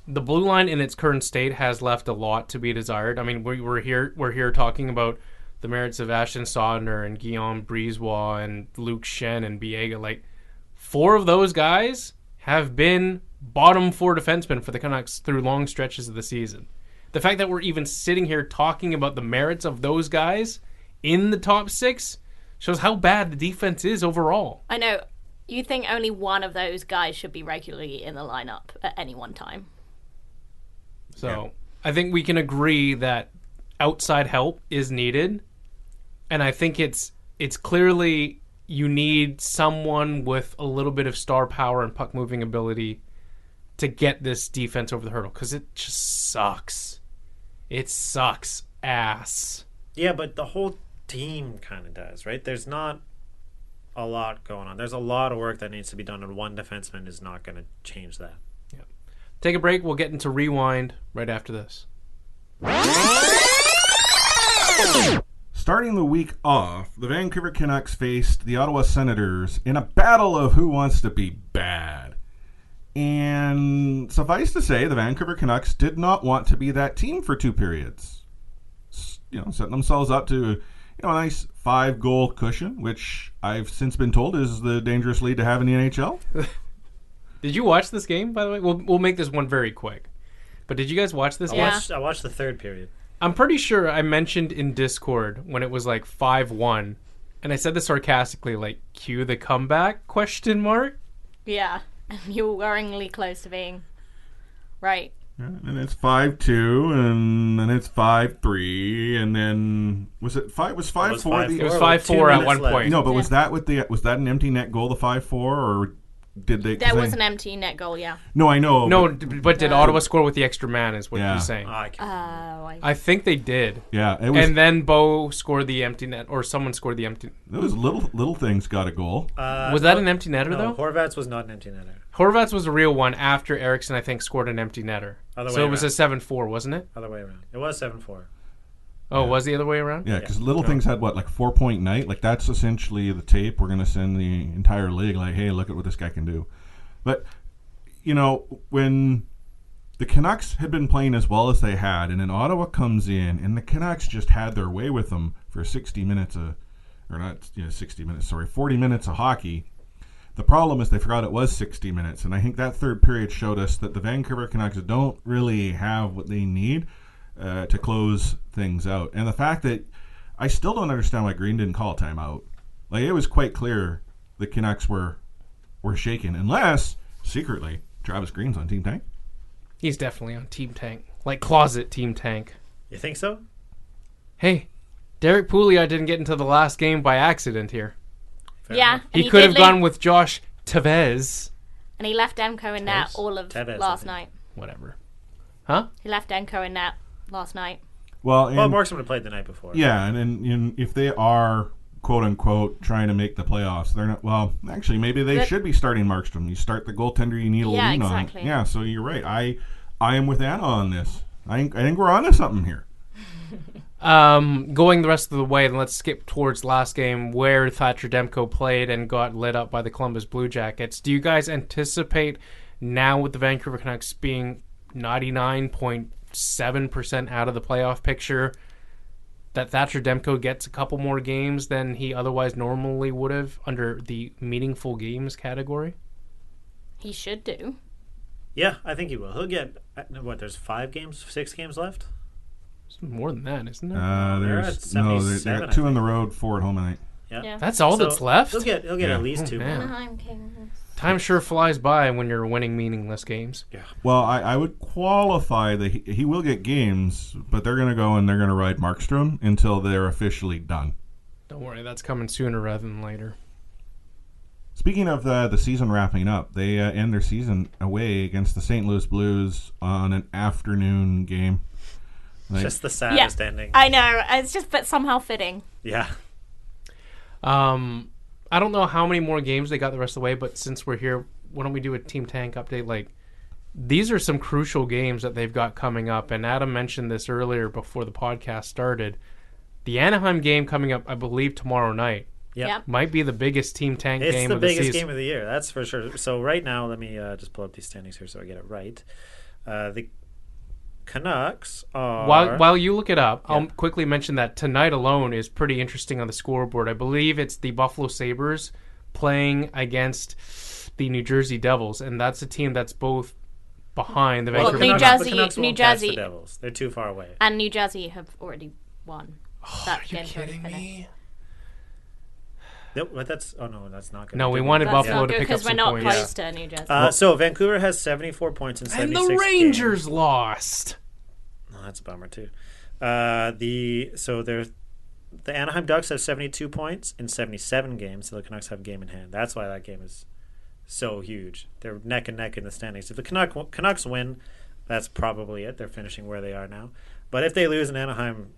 Speaker 3: the blue line in its current state has left a lot to be desired. I mean, we're here talking about the merits of Ashton Sodner and Guillaume Brisebois and Luke Schenn and Biega. Like, 4 of those guys have been bottom 4 defensemen for the Canucks through long stretches of the season. The fact that we're even sitting here talking about the merits of those guys in the top 6 shows how bad the defense is overall.
Speaker 1: I know. You think only one of those guys should be regularly in the lineup at any one time.
Speaker 3: So I think we can agree that outside help is needed. And I think it's clearly you need someone with a little bit of star power and puck moving ability to get this defense over the hurdle, because it just sucks. It sucks ass.
Speaker 4: Yeah, but the whole team kind of does, right? There's not a lot going on. There's a lot of work that needs to be done, and one defenseman is not going to change that.
Speaker 3: Yeah. Take a break. We'll get into Rewind right after this.
Speaker 2: Starting the week off, the Vancouver Canucks faced the Ottawa Senators in a battle of who wants to be bad. And suffice to say, the Vancouver Canucks did not want to be that team for 2 periods. Setting themselves up to a nice 5-goal cushion, which I've since been told is the dangerous lead to have in the NHL.
Speaker 3: Did you watch this game, by the way? We'll make this one very quick. But did you guys watch this game?
Speaker 4: I watched the 3rd period.
Speaker 3: I'm pretty sure I mentioned in Discord when it was like 5-1, and I said this sarcastically, like, cue the comeback, ?
Speaker 1: Yeah, you were worryingly close to being right.
Speaker 2: Yeah, and it's 5-2, and then it's 5-3, and then was it 5? Was 5-4?
Speaker 3: It was 5-4 at one point.
Speaker 2: No, but was that an empty net goal, the 5-4, or did they?
Speaker 1: There was an empty net goal, yeah.
Speaker 2: No, I know.
Speaker 3: No, but did Ottawa score with the extra man? Is what you're saying?
Speaker 1: I
Speaker 3: think they did.
Speaker 2: Yeah, it was,
Speaker 3: and then Bo scored the empty net, or someone scored the empty.
Speaker 2: It was little things got a goal.
Speaker 3: Was that an empty netter though?
Speaker 4: Horvat's was not an empty netter.
Speaker 3: Horvat's was a real one after Eriksson, I think, scored an empty netter. So it was a 7-4, wasn't it?
Speaker 4: Other way around. It was 7-4.
Speaker 3: Oh, it was the other way around?
Speaker 2: Yeah, because little things had 4-point night. Like, that's essentially the tape we're going to send the entire league. Like, hey, look at what this guy can do. But, when the Canucks had been playing as well as they had, and then Ottawa comes in, and the Canucks just had their way with them for 40 minutes of hockey. The problem is they forgot it was 60 minutes, and I think that 3rd period showed us that the Vancouver Canucks don't really have what they need to close things out. And the fact that I still don't understand why Green didn't call a timeout. Like, it was quite clear the Canucks were shaken, unless, secretly, Travis Green's on Team Tank.
Speaker 3: He's definitely on Team Tank. Like, closet Team Tank.
Speaker 4: You think so?
Speaker 3: Hey, Derek Pouliot didn't get into the last game by accident here.
Speaker 1: Yeah.
Speaker 3: He could have gone with Josh Tevez.
Speaker 1: And he left Demko in net all of last night.
Speaker 3: Whatever. Huh?
Speaker 1: He left Demko in net last night.
Speaker 2: Well,
Speaker 4: Markstrom would have played the night before.
Speaker 2: Yeah, and if they are quote unquote trying to make the playoffs, they're not. Well, actually, maybe they should be starting Markstrom. You start the goaltender you need a lean
Speaker 1: exactly.
Speaker 2: on. Yeah, so you're right. I am with Anna on this. I think we're onto something here.
Speaker 3: Going the rest of the way, then let's skip towards last game where Thatcher Demko played and got lit up by the Columbus Blue Jackets. Do you guys anticipate now with the Vancouver Canucks being 99.7% out of the playoff picture that Thatcher Demko gets a couple more games than he otherwise normally would have under the meaningful games category?
Speaker 1: He should do.
Speaker 4: Yeah, I think he will. He'll get, there's 6 games left?
Speaker 3: It's more than that, isn't it?
Speaker 2: They got 2 on the road, 4 at home tonight.
Speaker 4: Yeah.
Speaker 3: That's all that's left?
Speaker 4: He'll get at least 2 more.
Speaker 1: Anaheim Kings.
Speaker 3: Time sure flies by when you're winning meaningless games.
Speaker 4: Yeah.
Speaker 2: Well, I would qualify that he will get games, but they're going to go and they're going to ride Markstrom until they're officially done.
Speaker 3: Don't worry, that's coming sooner rather than later.
Speaker 2: Speaking of the season wrapping up, they end their season away against the St. Louis Blues on an afternoon game.
Speaker 4: Just the saddest ending.
Speaker 1: I know. It's just, but somehow fitting.
Speaker 4: Yeah.
Speaker 3: I don't know how many more games they got the rest of the way, but since we're here, why don't we do a Team Tank update? Like, these are some crucial games that they've got coming up, and Adam mentioned this earlier before the podcast started. The Anaheim game coming up, I believe, tomorrow night.
Speaker 4: Yep.
Speaker 3: Might be the biggest Team Tank game of the season.
Speaker 4: It's the biggest game of the year, that's for sure. So right now, let me just pull up these standings here so I get it right. The Canucks are...
Speaker 3: While you look it up, I'll quickly mention that tonight alone is pretty interesting on the scoreboard. I believe it's the Buffalo Sabres playing against the New Jersey Devils, and that's a team that's both behind the Vancouver
Speaker 4: Canucks.
Speaker 1: New
Speaker 4: New
Speaker 1: Jersey,
Speaker 4: the Devils. They're too far away.
Speaker 1: and New Jersey have already won.
Speaker 3: Are you kidding me?
Speaker 4: Nope, but that's not good.
Speaker 3: No, we wanted
Speaker 1: That's
Speaker 3: Buffalo
Speaker 1: not
Speaker 3: to
Speaker 1: good
Speaker 3: pick up
Speaker 1: because we're
Speaker 3: some
Speaker 1: not
Speaker 3: points.
Speaker 1: close to New Jersey.
Speaker 4: So Vancouver has 74 points in 76
Speaker 3: And the Rangers
Speaker 4: games.
Speaker 3: lost.
Speaker 4: Oh, that's a bummer too. The Anaheim Ducks have 72 points in 77 games, so the Canucks have a game in hand. That's why that game is so huge. They're neck and neck in the standings. If the Canucks win, that's probably it. They're finishing where they are now. But if they lose and Anaheim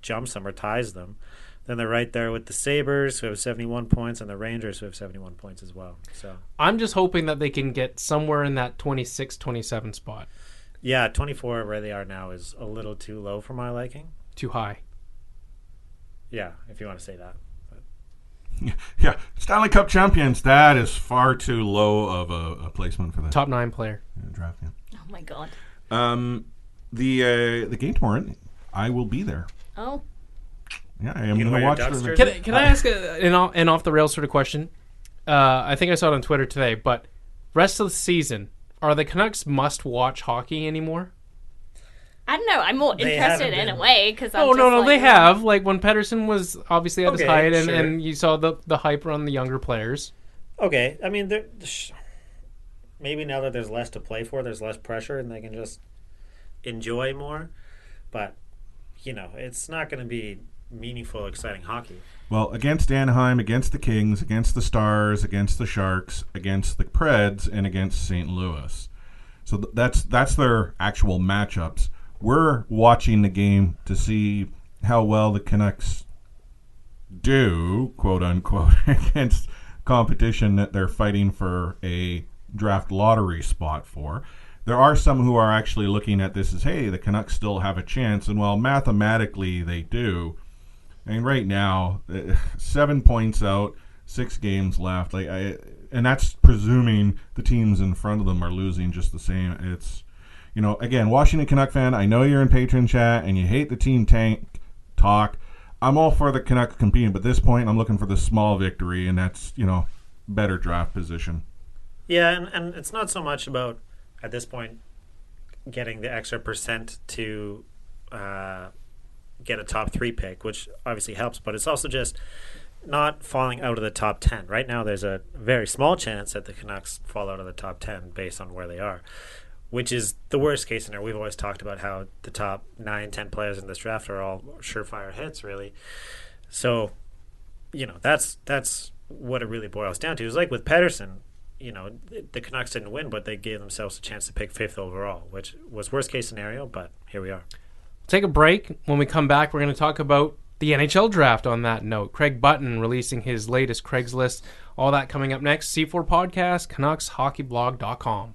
Speaker 4: jumps them or ties them, then they're right there with the Sabres, who have 71 points, and the Rangers, who have 71 points as well. So
Speaker 3: I'm just hoping that they can get somewhere in that 26, 27 spot.
Speaker 4: yeah, 24 where they are now is a little too low for my liking.
Speaker 3: Too high.
Speaker 4: Yeah, if you want to say that.
Speaker 2: Yeah, Stanley Cup champions, that is far too low of a placement for the
Speaker 3: Top 9 player.
Speaker 2: draft. Yeah.
Speaker 1: Oh my god.
Speaker 2: The game tomorrow, I will be there.
Speaker 1: Oh.
Speaker 2: Yeah, I am
Speaker 4: You
Speaker 2: going to
Speaker 4: wear
Speaker 2: watch
Speaker 4: your Ducks
Speaker 2: the...
Speaker 4: jersey?
Speaker 3: Can I ask an off-the-rails sort of question? I think I saw it on Twitter today, but rest of the season, are the Canucks must-watch hockey anymore?
Speaker 1: I don't know. I'm more
Speaker 4: They
Speaker 1: interested
Speaker 4: haven't
Speaker 1: in a
Speaker 4: been.
Speaker 1: way because
Speaker 3: No, they have. Like when Pettersson was obviously at his
Speaker 4: Okay,
Speaker 3: height,
Speaker 4: sure.
Speaker 3: and you saw the hype on the younger players.
Speaker 4: Okay, I mean, maybe now that there's less to play for, there's less pressure, and they can just enjoy more. But, it's not going to be meaningful, exciting hockey.
Speaker 2: Well, against Anaheim, against the Kings, against the Stars, against the Sharks, against the Preds, and against St. Louis. So that's their actual matchups. We're watching the game to see how well the Canucks do, quote unquote, against competition that they're fighting for a draft lottery spot for. There are some who are actually looking at this as, hey, the Canucks still have a chance, and while mathematically they do, and right now, 7 points out, 6 games left, and that's presuming the teams in front of them are losing just the same. It's, again, Washington Canuck fan, I know you're in patron chat and you hate the team tank talk. I'm all for the Canucks competing, but at this point, I'm looking for the small victory, and that's, better draft position.
Speaker 4: Yeah, and it's not so much about, at this point, getting the extra percent to get a top 3 pick, which obviously helps, but it's also just not falling out of the top 10. Right now, there's a very small chance that the Canucks fall out of the top 10 based on where they are, which is the worst case scenario. We've always talked about how the top 9, 10 players in this draft are all surefire hits, really. So, that's what it really boils down to. It's like with Pettersson, the Canucks didn't win, but they gave themselves a chance to pick 5th overall, which was worst case scenario, but here we are.
Speaker 3: Take a break. When we come back, we're going to talk about the NHL draft on that note. Craig Button releasing his latest Craigslist. All that coming up next. C4 Podcast, CanucksHockeyBlog.com.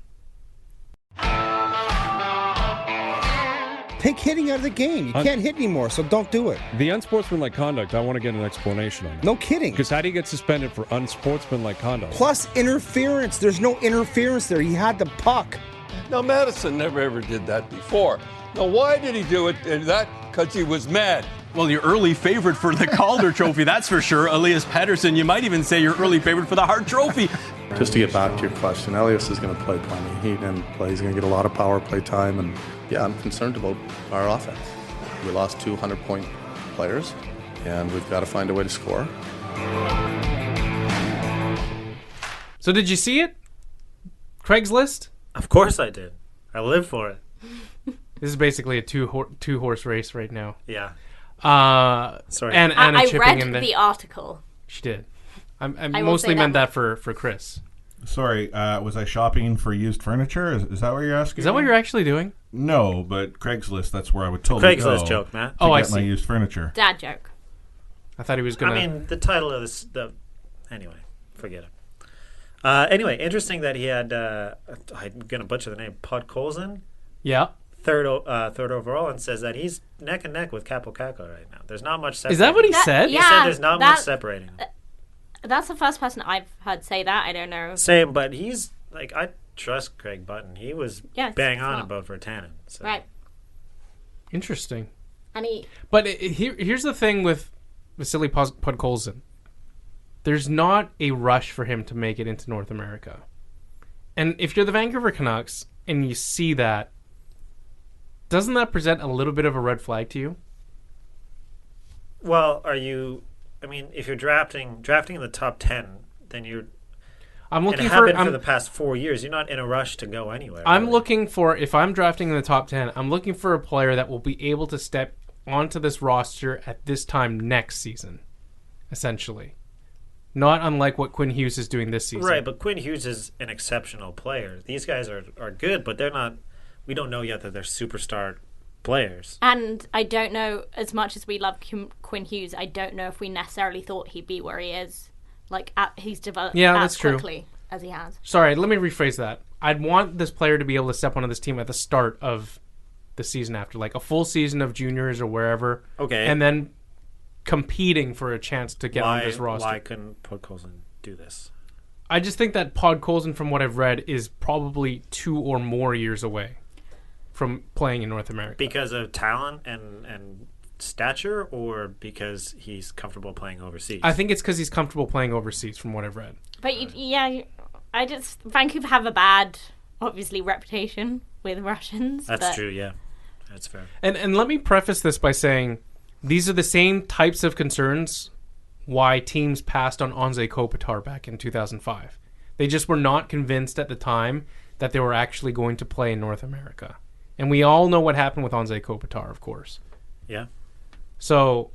Speaker 10: Take hitting out of the game. You can't hit anymore, so don't do it.
Speaker 11: The unsportsmanlike conduct, I want to get an explanation on.
Speaker 10: No kidding.
Speaker 11: Because how do you get suspended for unsportsmanlike conduct?
Speaker 10: Plus interference. There's no interference there. He had the puck.
Speaker 12: Now, Madison never ever did that before. Now, why did he do it? And that because he was mad.
Speaker 13: Well, your early favorite for the Calder Trophy, that's for sure. Elias Pettersson, you might even say your early favorite for the Hart Trophy.
Speaker 14: Just to get back to your question, Elias is going to play plenty. He's going to get a lot of power play time, and yeah, I'm concerned about our offense. We lost 200-point players, and we've got to find a way to score.
Speaker 3: So did you see it? Craigslist?
Speaker 4: Of course I did. I live for it.
Speaker 3: This is basically a two-horse race right now.
Speaker 4: Yeah.
Speaker 3: Sorry. And Anna
Speaker 1: I
Speaker 3: chipping
Speaker 1: read
Speaker 3: in
Speaker 1: the article.
Speaker 3: She did. I mostly meant that for Chris.
Speaker 2: Sorry, was I shopping for used furniture? Is that what you're asking?
Speaker 3: Is that what you're actually doing?
Speaker 2: No, but Craigslist, that's where I would totally go.
Speaker 4: Craigslist joke, Matt.
Speaker 3: I
Speaker 2: get my used furniture.
Speaker 1: Dad joke.
Speaker 3: I thought he was going to...
Speaker 4: I mean, the title of this... Anyway, forget it. Anyway, interesting that he had... I'm going to butcher the name. Podkolzin?
Speaker 3: Yeah.
Speaker 4: Third overall, and says that he's neck and neck with Capo Caco right now. There's not much separating.
Speaker 3: Is that what he said?
Speaker 4: He said there's not much separating them.
Speaker 1: That's the first person I've heard say that. I don't know.
Speaker 4: Same, but he's like, I trust Craig Button. He was bang on
Speaker 1: smart.
Speaker 4: about Virtanen. So.
Speaker 1: Right.
Speaker 3: Interesting.
Speaker 1: And
Speaker 3: But here's the thing with Vasily Podkolzin. There's not a rush for him to make it into North America. And if you're the Vancouver Canucks and you see that, doesn't that present a little bit of a red flag to you?
Speaker 4: Well, if you're drafting in the top 10, then you're...
Speaker 3: I'm looking
Speaker 4: for the past 4 years. You're not in a rush to go anywhere.
Speaker 3: I'm looking for, if I'm drafting in the top 10, I'm looking for a player that will be able to step onto this roster at this time next season, essentially. Not unlike what Quinn Hughes is doing this season.
Speaker 4: Right, but Quinn Hughes is an exceptional player. These guys are good, but they're not... We don't know yet that they're superstar players.
Speaker 1: And I don't know, as much as we love Quinn Hughes, I don't know if we necessarily thought he'd be where he is. He's developed as quickly as he has.
Speaker 3: Sorry, let me rephrase that. I'd want this player to be able to step onto this team at the start of the season after, like a full season of juniors or wherever.
Speaker 4: Okay.
Speaker 3: And then competing for a chance to get on this roster.
Speaker 4: Why couldn't Podkolzin do this?
Speaker 3: I just think that Podkolzin, from what I've read, is probably 2 or more years away from playing in North America.
Speaker 4: Because of talent and stature, or because he's comfortable playing overseas?
Speaker 3: I think it's because he's comfortable playing overseas, from what I've read.
Speaker 1: But Vancouver have a bad, obviously, reputation with Russians.
Speaker 4: That's true, yeah. That's fair.
Speaker 3: And let me preface this by saying these are the same types of concerns why teams passed on Anze Kopitar back in 2005. They just were not convinced at the time that they were actually going to play in North America. And we all know what happened with Anze Kopitar, of course.
Speaker 4: Yeah.
Speaker 3: So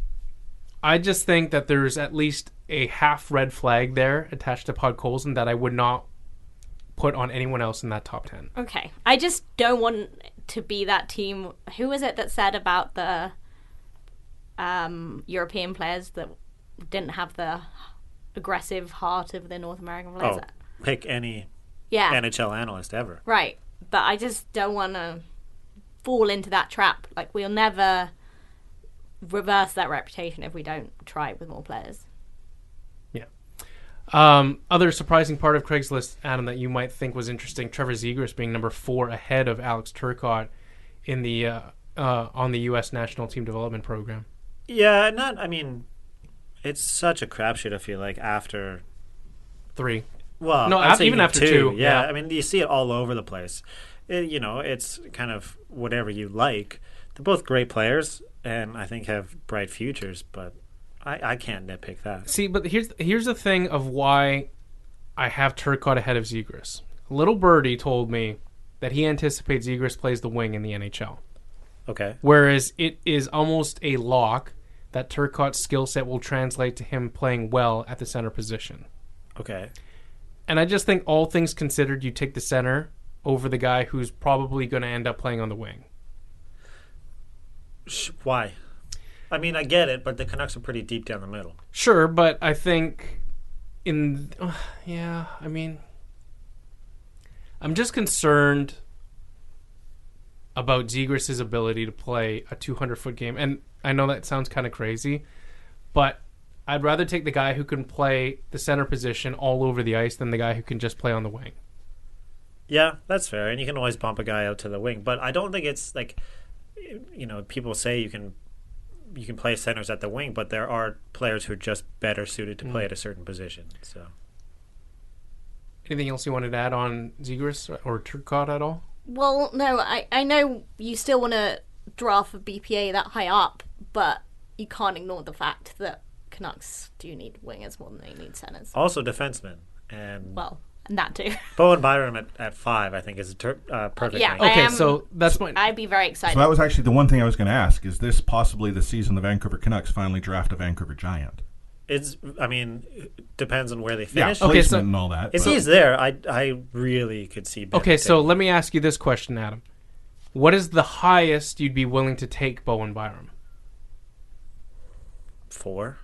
Speaker 3: I just think that there's at least a half red flag there attached to Podkolzin that I would not put on anyone else in that top 10.
Speaker 1: Okay. I just don't want to be that team. Who was it that said about the European players that didn't have the aggressive heart of the North American players?
Speaker 4: Pick any NHL analyst ever.
Speaker 1: Right. But I just don't want to fall into that trap. Like, we'll never reverse that reputation if we don't try it with more players.
Speaker 3: Yeah. Other surprising part of Craigslist, Adam, that you might think was interesting, Trevor Zegras being number 4 ahead of Alex Turcotte in the on the U.S. National Team Development Program.
Speaker 4: Yeah, it's such a crapshoot, I feel like, after
Speaker 3: 3.
Speaker 4: Well,
Speaker 3: no, even after 2.
Speaker 4: Yeah, you see it all over the place. It's kind of whatever you like. They're both great players, and I think have bright futures, but I can't nitpick that.
Speaker 3: See, but here's the thing of why I have Turcotte ahead of Zegras. Little Birdie told me that he anticipates Zegras plays the wing in the NHL.
Speaker 4: Okay.
Speaker 3: Whereas it is almost a lock that Turcotte's skill set will translate to him playing well at the center position.
Speaker 4: Okay.
Speaker 3: And I just think, all things considered, you take the center over the guy who's probably going to end up playing on the wing.
Speaker 4: Why? I mean, I get it, but the Canucks are pretty deep down the middle.
Speaker 3: Sure, but I think I'm just concerned about Zegras' ability to play a 200-foot game. And I know that sounds kind of crazy, but I'd rather take the guy who can play the center position all over the ice than the guy who can just play on the wing.
Speaker 4: Yeah, that's fair. And you can always bump a guy out to the wing. But I don't think it's like, people say you can play centers at the wing, but there are players who are just better suited to play at a certain position. So,
Speaker 3: anything else you wanted to add on Zegras or Turcotte at all?
Speaker 1: Well, no, I know you still want to draft a BPA that high up, but you can't ignore the fact that Canucks do need wingers more than they need centers.
Speaker 4: Also defensemen. And
Speaker 1: that too.
Speaker 4: Bowen Byram at 5, I think, is a perfect.
Speaker 1: Yeah,
Speaker 4: range.
Speaker 3: Okay, so that's my...
Speaker 1: I'd be very excited.
Speaker 2: So that was actually the one thing I was going to ask. Is this possibly the season the Vancouver Canucks finally draft a Vancouver Giant?
Speaker 4: Depends on where they finish.
Speaker 2: Yeah, placement and all that.
Speaker 4: If he's there, I really could see Ben
Speaker 3: Okay, so
Speaker 4: taking
Speaker 3: let me ask you this question, Adam. What is the highest you'd be willing to take Bowen Byram?
Speaker 4: 4?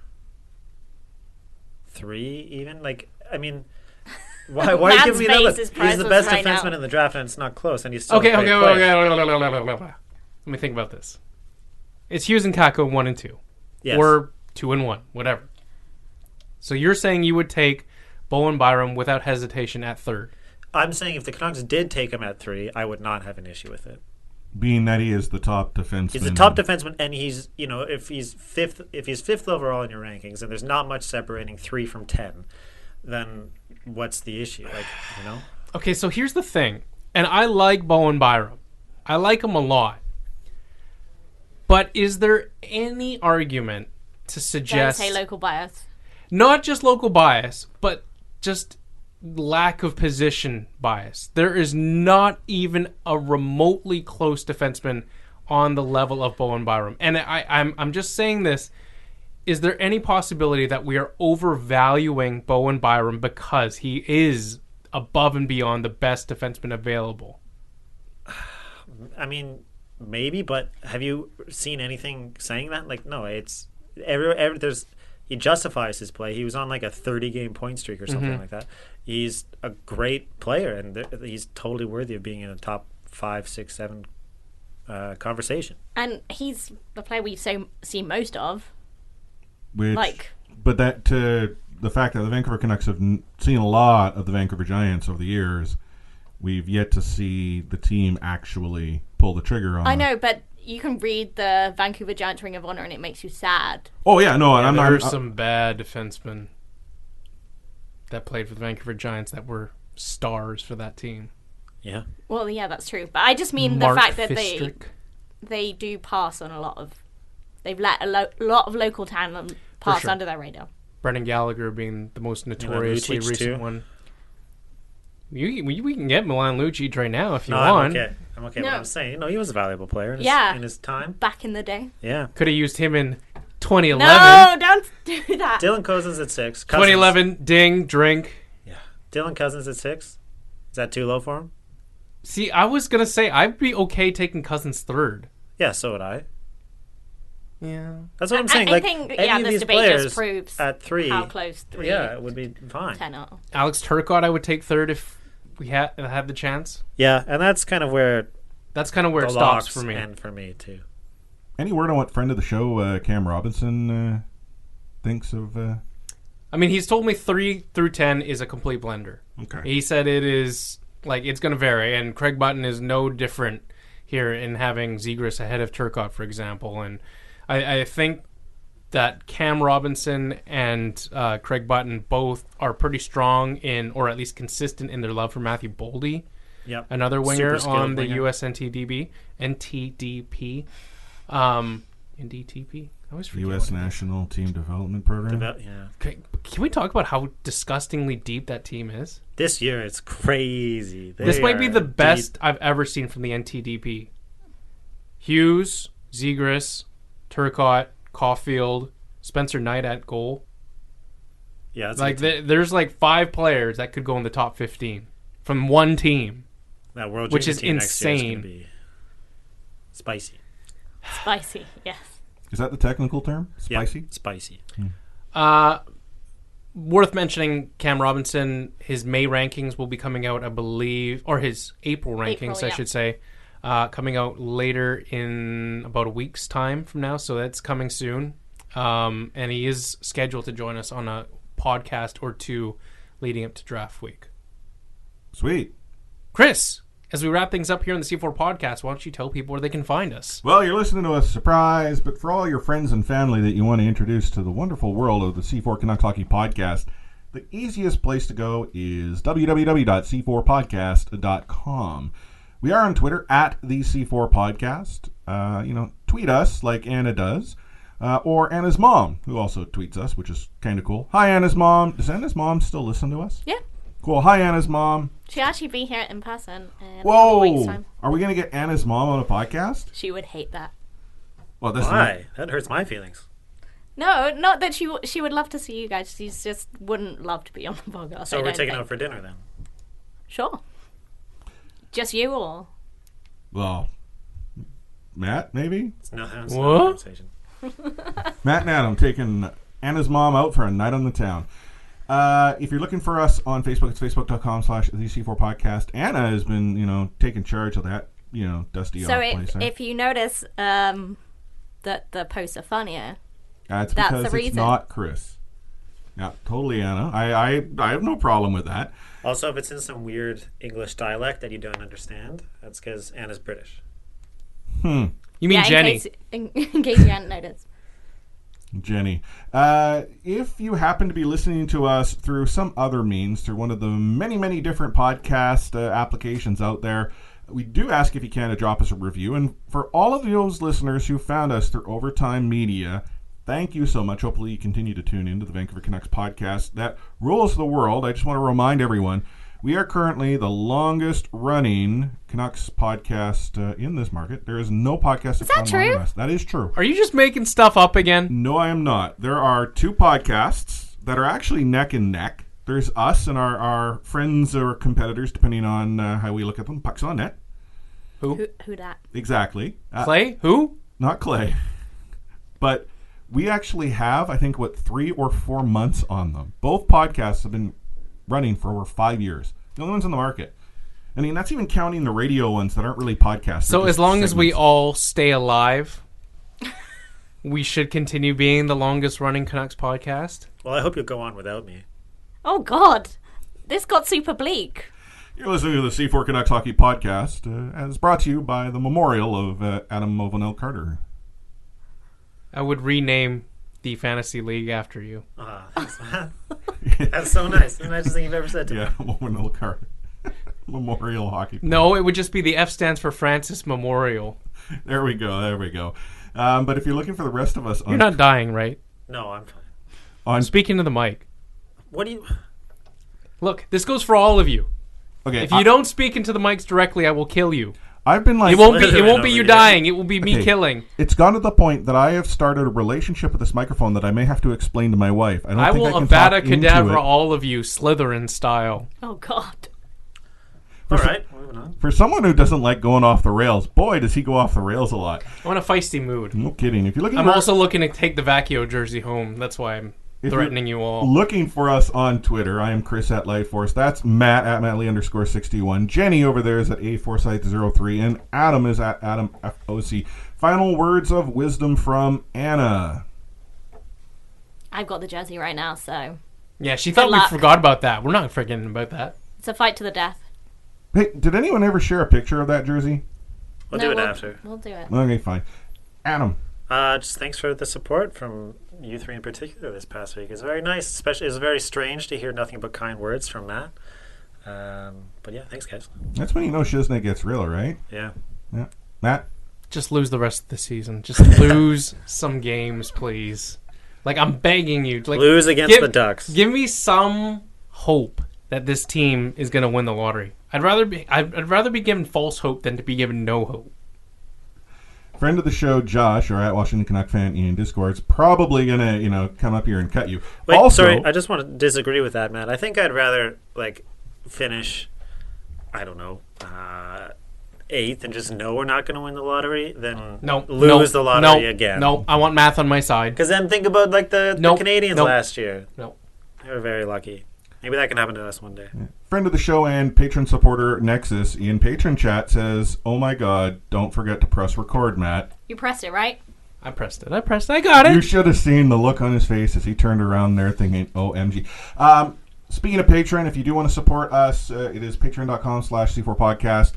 Speaker 4: 3 even? Why are you giving me that look? He's the best defenseman in the draft, and it's not close, and he's still
Speaker 3: Okay.
Speaker 4: a great player.
Speaker 3: Let me think about this. It's Hughes and Kakko 1 and 2.
Speaker 4: Yes.
Speaker 3: Or 2 and 1, whatever. So you're saying you would take Bowen Byram without hesitation at 3rd?
Speaker 4: I'm saying if the Canucks did take him at 3, I would not have an issue with it.
Speaker 2: Being that he is the top defenseman.
Speaker 4: He's the top defenseman, and he's, if he's fifth overall in your rankings, and there's not much separating 3 from 10, then what's the issue?
Speaker 3: Okay, so here's the thing, and I like Bowen Byram. I like him a lot. But is there any argument to suggest...
Speaker 1: Don't say local bias.
Speaker 3: Not just local bias, but just lack of position bias. There is not even a remotely close defenseman on the level of Bowen Byram. And I'm just saying this. Is there any possibility that we are overvaluing Bowen Byram because he is above and beyond the best defenseman available?
Speaker 4: I mean, maybe, but have you seen anything saying that? No, it's he justifies his play. He was on a 30-game point streak or something like that. He's a great player, and he's totally worthy of being in a top 5, 6, 7 conversation.
Speaker 1: And he's the player we've seen most of.
Speaker 2: But that to the fact that the Vancouver Canucks have seen a lot of the Vancouver Giants over the years, we've yet to see the team actually pull the trigger on.
Speaker 1: I know, but you can read the Vancouver Giants Ring of Honor and it makes you sad.
Speaker 2: Oh yeah, no, and I'm not.
Speaker 3: There's some bad defensemen that played for the Vancouver Giants that were stars for that team.
Speaker 4: Yeah.
Speaker 1: Well, yeah, that's true. But I just mean the fact that they do pass on a lot of. They've let a lot of local talent pass under their radar.
Speaker 3: Brendan Gallagher being the most notoriously recent one. We can get Milan Lucic right now if you want.
Speaker 4: I'm okay. What I'm saying, he was a valuable player in his time.
Speaker 1: Back in the day.
Speaker 4: Yeah.
Speaker 3: Could have used him in 2011.
Speaker 1: No, don't do that.
Speaker 4: Dylan Cousins at 6.
Speaker 3: 2011, ding, drink.
Speaker 4: Yeah. Dylan Cousins at 6. Is that too low for him?
Speaker 3: See, I was going to say I'd be okay taking Cousins 3rd.
Speaker 4: Yeah, so would I.
Speaker 3: Yeah.
Speaker 4: That's what I'm saying.
Speaker 1: I think,
Speaker 4: any of
Speaker 1: this
Speaker 4: these
Speaker 1: debate
Speaker 4: players
Speaker 1: just proves
Speaker 4: at 3,
Speaker 1: how close 3
Speaker 4: yeah, it would be fine.
Speaker 1: 10 are.
Speaker 3: Alex Turcotte I would take 3rd if we had the chance.
Speaker 4: Yeah, and that's kind of where
Speaker 3: it stops for me.
Speaker 4: And for me, too.
Speaker 2: Any word on what friend of the show, Cam Robinson, thinks of...
Speaker 3: I mean, he's told me 3 through 10 is a complete blender.
Speaker 2: Okay.
Speaker 3: He said it is, it's going to vary, and Craig Button is no different here in having Zegras ahead of Turcotte, for example, and I think that Cam Robinson and Craig Button both are pretty strong in, or at least consistent in their love for Matthew Boldy.
Speaker 4: Yep.
Speaker 3: Another winger on the
Speaker 4: winger.
Speaker 3: US NTDP. NTDP. NDTP? I always forget.
Speaker 2: U.S. National Team Development Program.
Speaker 4: Yeah.
Speaker 3: Can we talk about how disgustingly deep that team is?
Speaker 4: This year, it's crazy.
Speaker 3: This might be the best I've ever seen from the NTDP. Hughes, Zegras, Turcotte, Caulfield, Spencer Knight at goal.
Speaker 4: Yeah, that's
Speaker 3: there's 5 players that could go in the top 15 from one team.
Speaker 4: That World
Speaker 3: which is
Speaker 4: Junior team
Speaker 3: insane.
Speaker 4: next year is gonna be spicy.
Speaker 1: Spicy, yes.
Speaker 2: Is that the technical term? Spicy?
Speaker 4: Yeah, spicy.
Speaker 3: Worth mentioning, Cam Robinson, his May rankings will be coming out, I believe, or his April rankings, I should say, coming out later in about a week's time from now, so that's coming soon. And he is scheduled to join us on a podcast or two leading up to draft week.
Speaker 2: Sweet.
Speaker 3: Chris, as we wrap things up here on the C4 podcast, why don't you tell people where they can find us?
Speaker 2: Well, you're listening to a surprise, but for all your friends and family that you want to introduce to the wonderful world of the C4 Canucks Hockey Podcast, the easiest place to go is www.c4podcast.com. We are on Twitter at the C4 Podcast. Tweet us like Anna does. Or Anna's mom, who also tweets us, which is kind of cool. Hi, Anna's mom. Does Anna's mom still listen to us?
Speaker 1: Yeah.
Speaker 2: Cool. Hi, Anna's mom.
Speaker 1: She'll actually be here in person in
Speaker 2: Whoa!
Speaker 1: a week's time.
Speaker 2: Are we going to get Anna's mom on a podcast?
Speaker 1: She would hate that.
Speaker 2: Well,
Speaker 4: Why? That hurts my feelings.
Speaker 1: No, not that she would love to see you guys. She just wouldn't love to be on the podcast.
Speaker 4: So we're taking out for dinner then?
Speaker 1: Sure. Just you or?
Speaker 2: Well, Matt, maybe?
Speaker 4: It's not a
Speaker 3: What?
Speaker 4: conversation.
Speaker 2: Matt and Adam taking Anna's mom out for a night on the town. If you're looking for us on Facebook, it's facebook.com/thec4podcast. Anna has been, taking charge of that, dusty off place.
Speaker 1: So if you notice that the posts are funnier,
Speaker 2: that's
Speaker 1: the
Speaker 2: because
Speaker 1: reason.
Speaker 2: It's not Chris. Yeah, totally, Anna. I have no problem with that.
Speaker 4: Also, if it's in some weird English dialect that you don't understand, that's because Anna's British.
Speaker 3: You mean Jenny?
Speaker 1: In case you hadn't noticed.
Speaker 2: Jenny. If you happen to be listening to us through some other means, through one of the many, many different podcast applications out there, we do ask if you can to drop us a review. And for all of those listeners who found us through Overtime Media, thank you so much. Hopefully you continue to tune into the Vancouver Canucks podcast that rules the world. I just want to remind everyone, we are currently the longest running Canucks podcast in this market. There is no podcast
Speaker 1: that's that true?
Speaker 2: That is true.
Speaker 3: Are you just making stuff up again?
Speaker 2: No, I am not. There are two podcasts that are actually neck and neck. There's us and our friends or competitors, depending on how we look at them. Pucks on Net.
Speaker 3: Who
Speaker 1: that?
Speaker 2: Exactly.
Speaker 3: Clay? Who?
Speaker 2: Not Clay. But we actually have, I think, 3 or 4 months on them. Both podcasts have been running for over 5 years. The only ones on the market. I mean, that's even counting the radio ones that aren't really podcasts.
Speaker 3: So as long as we all stay alive, we should continue being the longest running Canucks podcast.
Speaker 4: Well, I hope you'll go on without me.
Speaker 1: Oh, God. This got super bleak.
Speaker 2: You're listening to the C4 Canucks Hockey Podcast, as brought to you by the memorial of Adam Movenel Carter.
Speaker 3: I would rename the fantasy league after you.
Speaker 4: Thanks, man. That's so nice. The nicest thing you've ever said to me.
Speaker 2: Yeah, Movenel Carter. Memorial Hockey.
Speaker 3: No, it would just be the F stands for Francis Memorial.
Speaker 2: There we go. But if you're looking for the rest of us...
Speaker 3: You're not dying, right?
Speaker 4: No, I'm fine.
Speaker 3: I'm speaking to the mic.
Speaker 4: What do you...
Speaker 3: Look, this goes for all of you.
Speaker 2: Okay.
Speaker 3: If you don't speak into the mics directly, I will kill you.
Speaker 2: I've been like...
Speaker 3: It won't be you dying. It will be me killing.
Speaker 2: It's gone to the point that I have started a relationship with this microphone that I may have to explain to my wife. I
Speaker 3: will Avada Kedavra all of you, Slytherin style.
Speaker 1: Oh, God.
Speaker 4: All right, moving on.
Speaker 2: For someone who doesn't like going off the rails, boy, does he go off the rails a lot.
Speaker 3: I'm in a feisty mood.
Speaker 2: No kidding. If you're looking,
Speaker 3: I'm also looking to take the Vacchio jersey home. That's why I'm threatening you all.
Speaker 2: Looking for us on Twitter, I am Chris at Lightforce. That's Matt at Mattley_61. Jenny over there is at A4Site03, and Adam is at AdamFOC. Final words of wisdom from Anna.
Speaker 1: I've got the jersey right now, so...
Speaker 3: Yeah, she thought we forgot about that. We're not forgetting about that.
Speaker 1: It's a fight to the death.
Speaker 2: Hey, did anyone ever share a picture of that jersey?
Speaker 4: We'll do it after.
Speaker 1: We'll do it.
Speaker 2: Okay, fine. Adam.
Speaker 4: Just thanks for the support from you three in particular this past week. It's very nice. Especially, it was very strange to hear nothing but kind words from Matt. But yeah, thanks, guys.
Speaker 2: That's when you know Shiznit gets real, right?
Speaker 4: Yeah.
Speaker 2: Matt?
Speaker 3: Just lose the rest of the season. Just lose some games, please. Like, I'm begging you. Like,
Speaker 4: lose against the Ducks.
Speaker 3: Give me some hope that this team is going to win the lottery. I'd rather be given false hope than to be given no hope.
Speaker 2: Friend of the show, Josh, or at Washington Canuck fan in Discord's probably gonna, come up here and cut you.
Speaker 4: Wait,
Speaker 2: also,
Speaker 4: sorry, I just want to disagree with that, Matt. I think I'd rather finish, I don't know, 8th and just know we're not going to win the lottery, then
Speaker 3: Nope.
Speaker 4: lose the lottery again.
Speaker 3: No, I want math on my side.
Speaker 4: Because then think about like the Canadians last year.
Speaker 3: No.
Speaker 4: They were very lucky. Maybe that can happen to us one day.
Speaker 2: Friend of the show and patron supporter Nexus in patron chat says, "Oh my God, don't forget to press record, Matt."
Speaker 1: You pressed it, right?
Speaker 3: I pressed it. I got it.
Speaker 2: You should have seen the look on his face as he turned around there thinking, "OMG." Speaking of Patreon, if you do want to support us, it is patreon.com/C4podcast.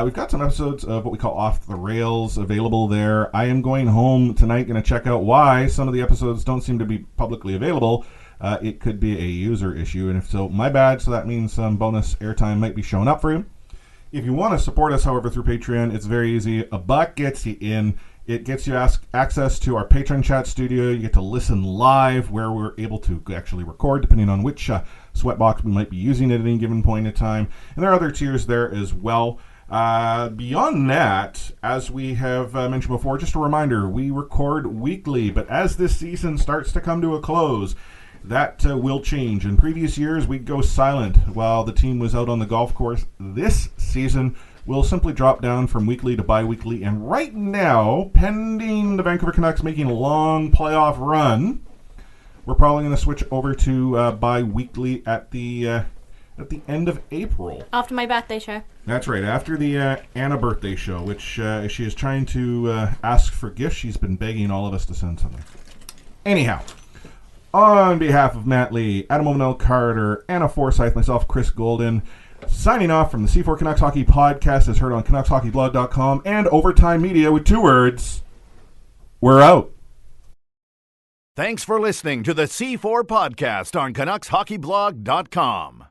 Speaker 2: We've got some episodes of what we call Off the Rails available there. I am going home tonight, going to check out why some of the episodes don't seem to be publicly available. It could be a user issue, and if so, my bad. So that means some bonus airtime might be showing up for you. If you want to support us, however, through Patreon, it's very easy. $1 gets you in. It gets you access to our Patreon chat studio. You get to listen live where we're able to actually record, depending on which sweatbox we might be using at any given point in time. And there are other tiers there as well. Beyond that, as we have mentioned before, just a reminder, we record weekly, but as this season starts to come to a close, that will change. In previous years, we'd go silent while the team was out on the golf course. This season, we'll simply drop down from weekly to bi-weekly, and right now, pending the Vancouver Canucks making a long playoff run, we're probably going to switch over to bi-weekly at the end of April.
Speaker 1: After my birthday show.
Speaker 2: That's right, after the Anna birthday show, which she is trying to ask for gifts. She's been begging all of us to send something. Anyhow, on behalf of Matt Lee, Adam O'Neill Carter, Anna Forsyth, myself, Chris Golden, signing off from the C4 Canucks Hockey Podcast, as heard on CanucksHockeyBlog.com and Overtime Media with 2 words. We're out.
Speaker 5: Thanks for listening to the C4 Podcast on CanucksHockeyBlog.com.